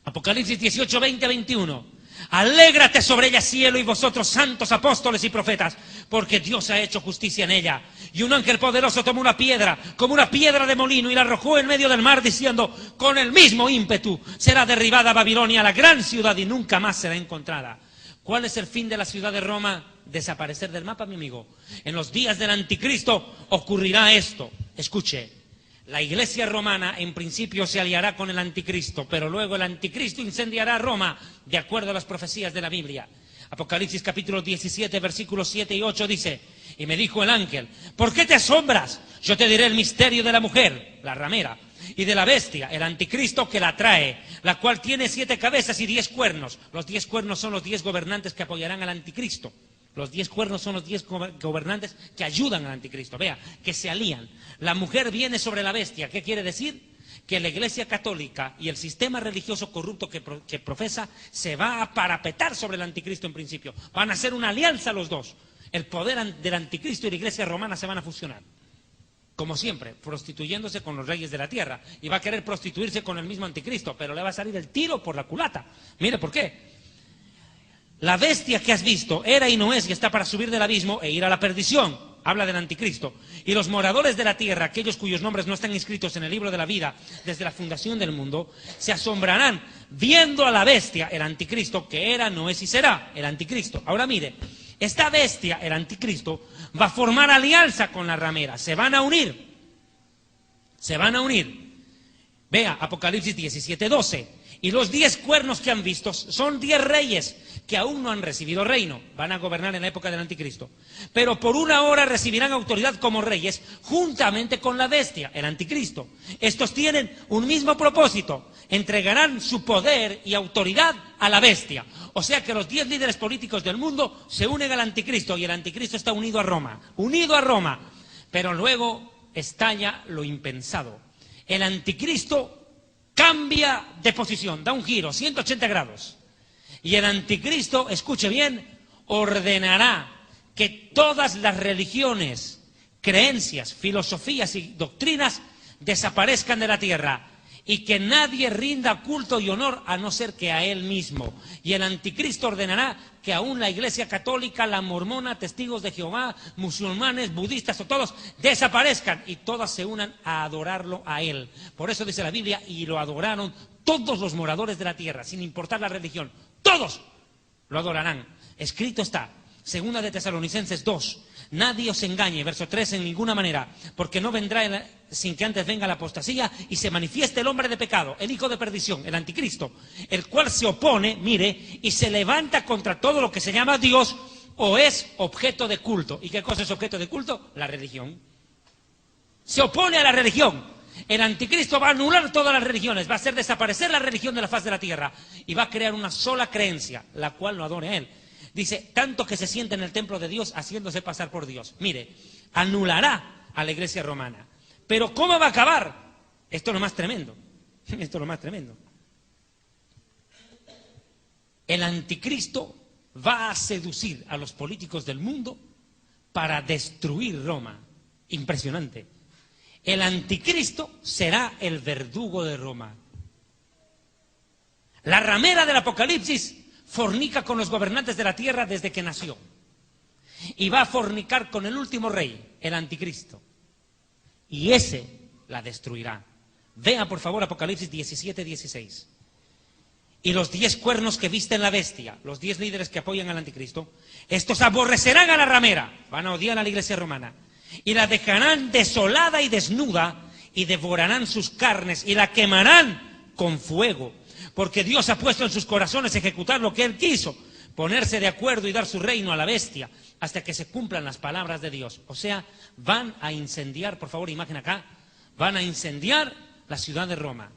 Apocalipsis 18, 20 a 21. Alégrate sobre ella, cielo, y vosotros, santos apóstoles y profetas, porque Dios ha hecho justicia en ella. Y un ángel poderoso tomó una piedra, como una piedra de molino, y la arrojó en medio del mar, diciendo, con el mismo ímpetu será derribada Babilonia, la gran ciudad, y nunca más será encontrada. ¿Cuál es el fin de la ciudad de Roma? Desaparecer del mapa, mi amigo. En los días del anticristo ocurrirá esto. Escuche. La iglesia romana en principio se aliará con el anticristo, pero luego el anticristo incendiará Roma, de acuerdo a las profecías de la Biblia. Apocalipsis capítulo 17, versículos 7 y 8 dice, y me dijo el ángel, ¿por qué te asombras? Yo te diré el misterio de la mujer, la ramera, y de la bestia, el anticristo que la trae, la cual tiene 7 cabezas y 10 cuernos. Los 10 cuernos son los 10 gobernantes que apoyarán al anticristo. Los 10 cuernos son los 10 gobernantes que ayudan al anticristo. Vea, que se alían. La mujer viene sobre la bestia. ¿Qué quiere decir? Que la iglesia católica y el sistema religioso corrupto que profesa se va a parapetar sobre el anticristo en principio. Van a hacer una alianza los dos. El poder del anticristo y la iglesia romana se van a fusionar. Como siempre, prostituyéndose con los reyes de la tierra. Y va a querer prostituirse con el mismo anticristo, pero le va a salir el tiro por la culata. Mire por qué. La bestia que has visto era y no es, y está para subir del abismo e ir a la perdición. Habla del anticristo. Y los moradores de la tierra, aquellos cuyos nombres no están inscritos en el libro de la vida desde la fundación del mundo, se asombrarán viendo a la bestia, el anticristo, que era, no es y será, el anticristo. Ahora mire, esta bestia, el anticristo, va a formar alianza con la ramera, se van a unir. Se van a unir. Vea, Apocalipsis 17:12. Y los 10 cuernos que han visto son 10 reyes que aún no han recibido reino. Van a gobernar en la época del anticristo. Pero por una hora recibirán autoridad como reyes juntamente con la bestia, el anticristo. Estos tienen un mismo propósito. Entregarán su poder y autoridad a la bestia. O sea que los 10 líderes políticos del mundo se unen al anticristo y el anticristo está unido a Roma. Unido a Roma. Pero luego estalla lo impensado. El anticristo cambia de posición, da un giro, 180 grados. Y el anticristo, escuche bien, ordenará que todas las religiones, creencias, filosofías y doctrinas desaparezcan de la tierra. Y que nadie rinda culto y honor a no ser que a él mismo. Y el anticristo ordenará que aún la Iglesia Católica, la Mormona, Testigos de Jehová, musulmanes, budistas o todos desaparezcan y todas se unan a adorarlo a él. Por eso dice la Biblia, y lo adoraron todos los moradores de la tierra, sin importar la religión. Todos lo adorarán. Escrito está, 2 de Tesalonicenses 2. Nadie os engañe, verso 3, en ninguna manera, porque no vendrá sin que antes venga la apostasía y se manifieste el hombre de pecado, el hijo de perdición, el anticristo, el cual se opone, mire, y se levanta contra todo lo que se llama Dios o es objeto de culto. ¿Y qué cosa es objeto de culto? La religión. Se opone a la religión. El anticristo va a anular todas las religiones, va a hacer desaparecer la religión de la faz de la tierra y va a crear una sola creencia, la cual lo adore a él. Dice, tanto que se siente en el templo de Dios haciéndose pasar por Dios. Mire, anulará a la iglesia romana. Pero ¿cómo va a acabar? Esto es lo más tremendo. Esto es lo más tremendo. El anticristo va a seducir a los políticos del mundo para destruir Roma. Impresionante. El anticristo será el verdugo de Roma. La ramera del Apocalipsis fornica con los gobernantes de la tierra desde que nació. Y va a fornicar con el último rey, el anticristo. Y ese la destruirá. Vea por favor Apocalipsis 17:16. Y los 10 cuernos que visten la bestia, los 10 líderes que apoyan al anticristo, estos aborrecerán a la ramera, van a odiar a la iglesia romana, y la dejarán desolada y desnuda, y devorarán sus carnes, y la quemarán con fuego. Porque Dios ha puesto en sus corazones ejecutar lo que Él quiso, ponerse de acuerdo y dar su reino a la bestia, hasta que se cumplan las palabras de Dios. O sea, van a incendiar, por favor, imagen acá, van a incendiar la ciudad de Roma.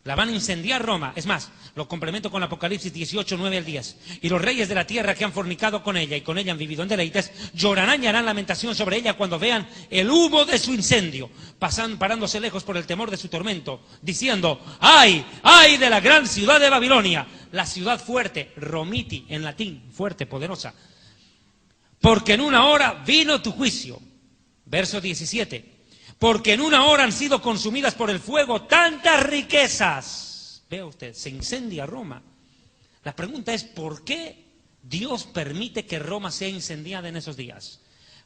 La van a incendiar Roma. Es más, lo complemento con Apocalipsis 18:9-10. Y los reyes de la tierra que han fornicado con ella y con ella han vivido en deleites, llorarán y harán lamentación sobre ella cuando vean el humo de su incendio, parándose lejos por el temor de su tormento, diciendo, ¡ay, ay de la gran ciudad de Babilonia! La ciudad fuerte, Romiti en latín, fuerte, poderosa. Porque en una hora vino tu juicio. Verso 17. Porque en una hora han sido consumidas por el fuego tantas riquezas. Vea usted, se incendia Roma. La pregunta es, ¿por qué Dios permite que Roma sea incendiada en esos días?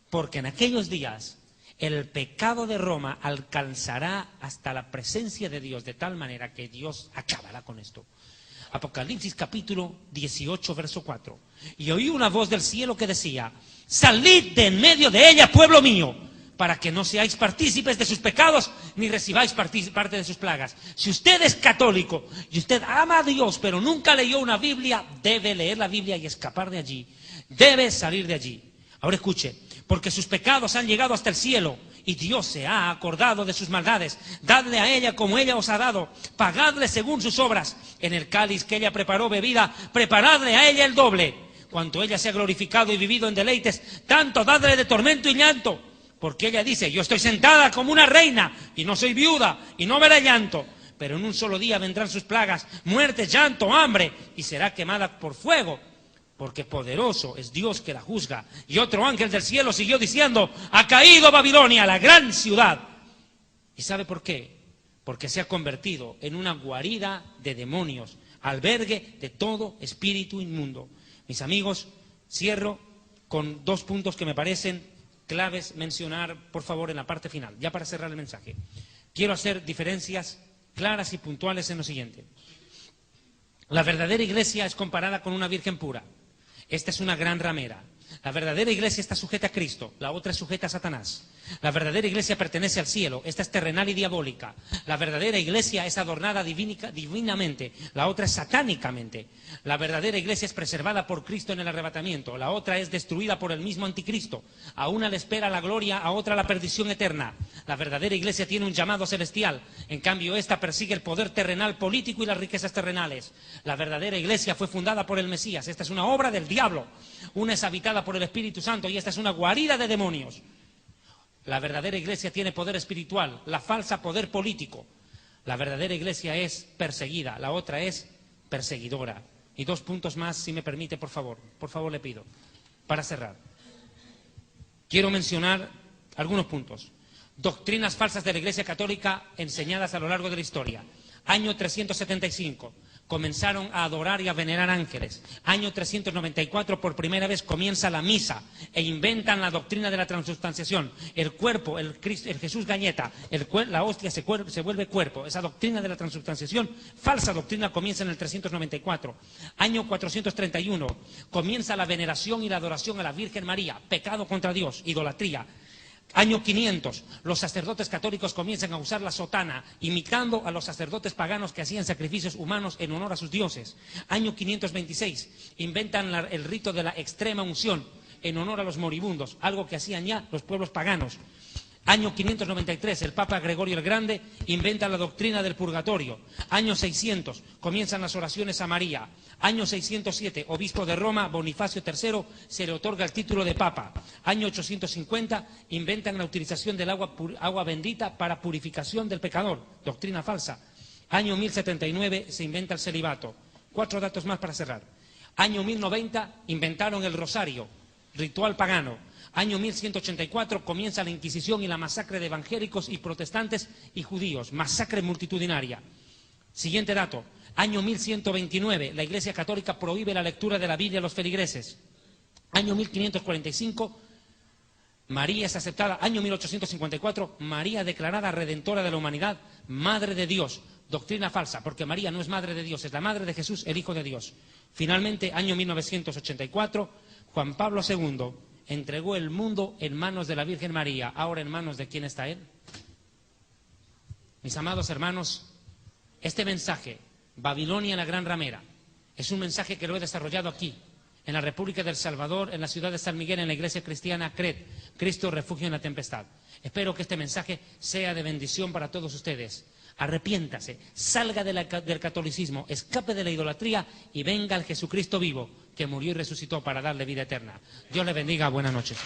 Porque en aquellos días el pecado de Roma alcanzará hasta la presencia de Dios de tal manera que Dios acabará con esto. Apocalipsis capítulo 18, verso 4. Y oí una voz del cielo que decía, salid de en medio de ella, pueblo mío, para que no seáis partícipes de sus pecados, ni recibáis parte de sus plagas. Si usted es católico y usted ama a Dios, pero nunca leyó una Biblia, debe leer la Biblia y escapar de allí. Debe salir de allí. Ahora escuche, porque sus pecados han llegado hasta el cielo, y Dios se ha acordado de sus maldades. Dadle a ella como ella os ha dado, pagadle según sus obras. En el cáliz que ella preparó bebida, preparadle a ella el doble. Cuanto ella se ha glorificado y vivido en deleites, tanto dadle de tormento y llanto. Porque ella dice, yo estoy sentada como una reina, y no soy viuda, y no verá llanto. Pero en un solo día vendrán sus plagas, muerte, llanto, hambre, y será quemada por fuego. Porque poderoso es Dios que la juzga. Y otro ángel del cielo siguió diciendo, ha caído Babilonia, la gran ciudad. ¿Y sabe por qué? Porque se ha convertido en una guarida de demonios, albergue de todo espíritu inmundo. Mis amigos, cierro con 2 puntos que me parecen claves mencionar, por favor, en la parte final, ya para cerrar el mensaje. Quiero hacer diferencias claras y puntuales en lo siguiente. La verdadera iglesia es comparada con una virgen pura. Esta es una gran ramera. La verdadera iglesia está sujeta a Cristo, la otra es sujeta a Satanás. La verdadera iglesia pertenece al cielo, esta es terrenal y diabólica. La verdadera iglesia es adornada divinamente, la otra es satánicamente. La verdadera iglesia es preservada por Cristo en el arrebatamiento, la otra es destruida por el mismo anticristo. A una le espera la gloria, a otra la perdición eterna. La verdadera iglesia tiene un llamado celestial, en cambio esta persigue el poder terrenal político y las riquezas terrenales. La verdadera iglesia fue fundada por el Mesías, esta es una obra del diablo. Una es habitada por el Espíritu Santo y esta es una guarida de demonios. La verdadera iglesia tiene poder espiritual, la falsa poder político. La verdadera iglesia es perseguida, la otra es perseguidora. Y 2 puntos más, si me permite, por favor le pido, para cerrar. Quiero mencionar algunos puntos. Doctrinas falsas de la Iglesia Católica enseñadas a lo largo de la historia. Año 375. Comenzaron a adorar y a venerar ángeles. Año 394, por primera vez comienza la misa e inventan la doctrina de la transubstanciación. El cuerpo, el Jesús Gañeta, la hostia se vuelve cuerpo. Esa doctrina de la transubstanciación, falsa doctrina, comienza en el 394. Año 431, comienza la veneración y la adoración a la Virgen María. Pecado contra Dios, idolatría. Año 500, los sacerdotes católicos comienzan a usar la sotana, imitando a los sacerdotes paganos que hacían sacrificios humanos en honor a sus dioses. Año 526, inventan el rito de la extrema unción en honor a los moribundos, algo que hacían ya los pueblos paganos. Año 593, el Papa Gregorio el Grande inventa la doctrina del purgatorio. Año 600, comienzan las oraciones a María. Año 607, obispo de Roma, Bonifacio III, se le otorga el título de Papa. Año 850, inventan la utilización del agua bendita para purificación del pecador, doctrina falsa. Año 1079, se inventa el celibato. 4 datos más para cerrar. Año 1090, inventaron el rosario, ritual pagano. Año 1184 comienza la Inquisición y la masacre de evangélicos y protestantes y judíos, masacre multitudinaria. Siguiente dato, año 1129, la Iglesia Católica prohíbe la lectura de la Biblia a los feligreses. Año 1545, María es aceptada. Año 1854, María declarada redentora de la humanidad, Madre de Dios. Doctrina falsa, porque María no es Madre de Dios, es la Madre de Jesús, el Hijo de Dios. Finalmente, año 1984, Juan Pablo II entregó el mundo en manos de la Virgen María. Ahora, ¿en manos de quién está él? Mis amados hermanos, este mensaje, Babilonia la gran ramera, es un mensaje que lo he desarrollado aquí, en la República del Salvador, en la ciudad de San Miguel, en la iglesia cristiana CRED, Cristo refugio en la tempestad. Espero que este mensaje sea de bendición para todos ustedes. Arrepiéntase, salga del catolicismo, escape de la idolatría y venga al Jesucristo vivo, que murió y resucitó para darle vida eterna. Dios le bendiga, buenas noches.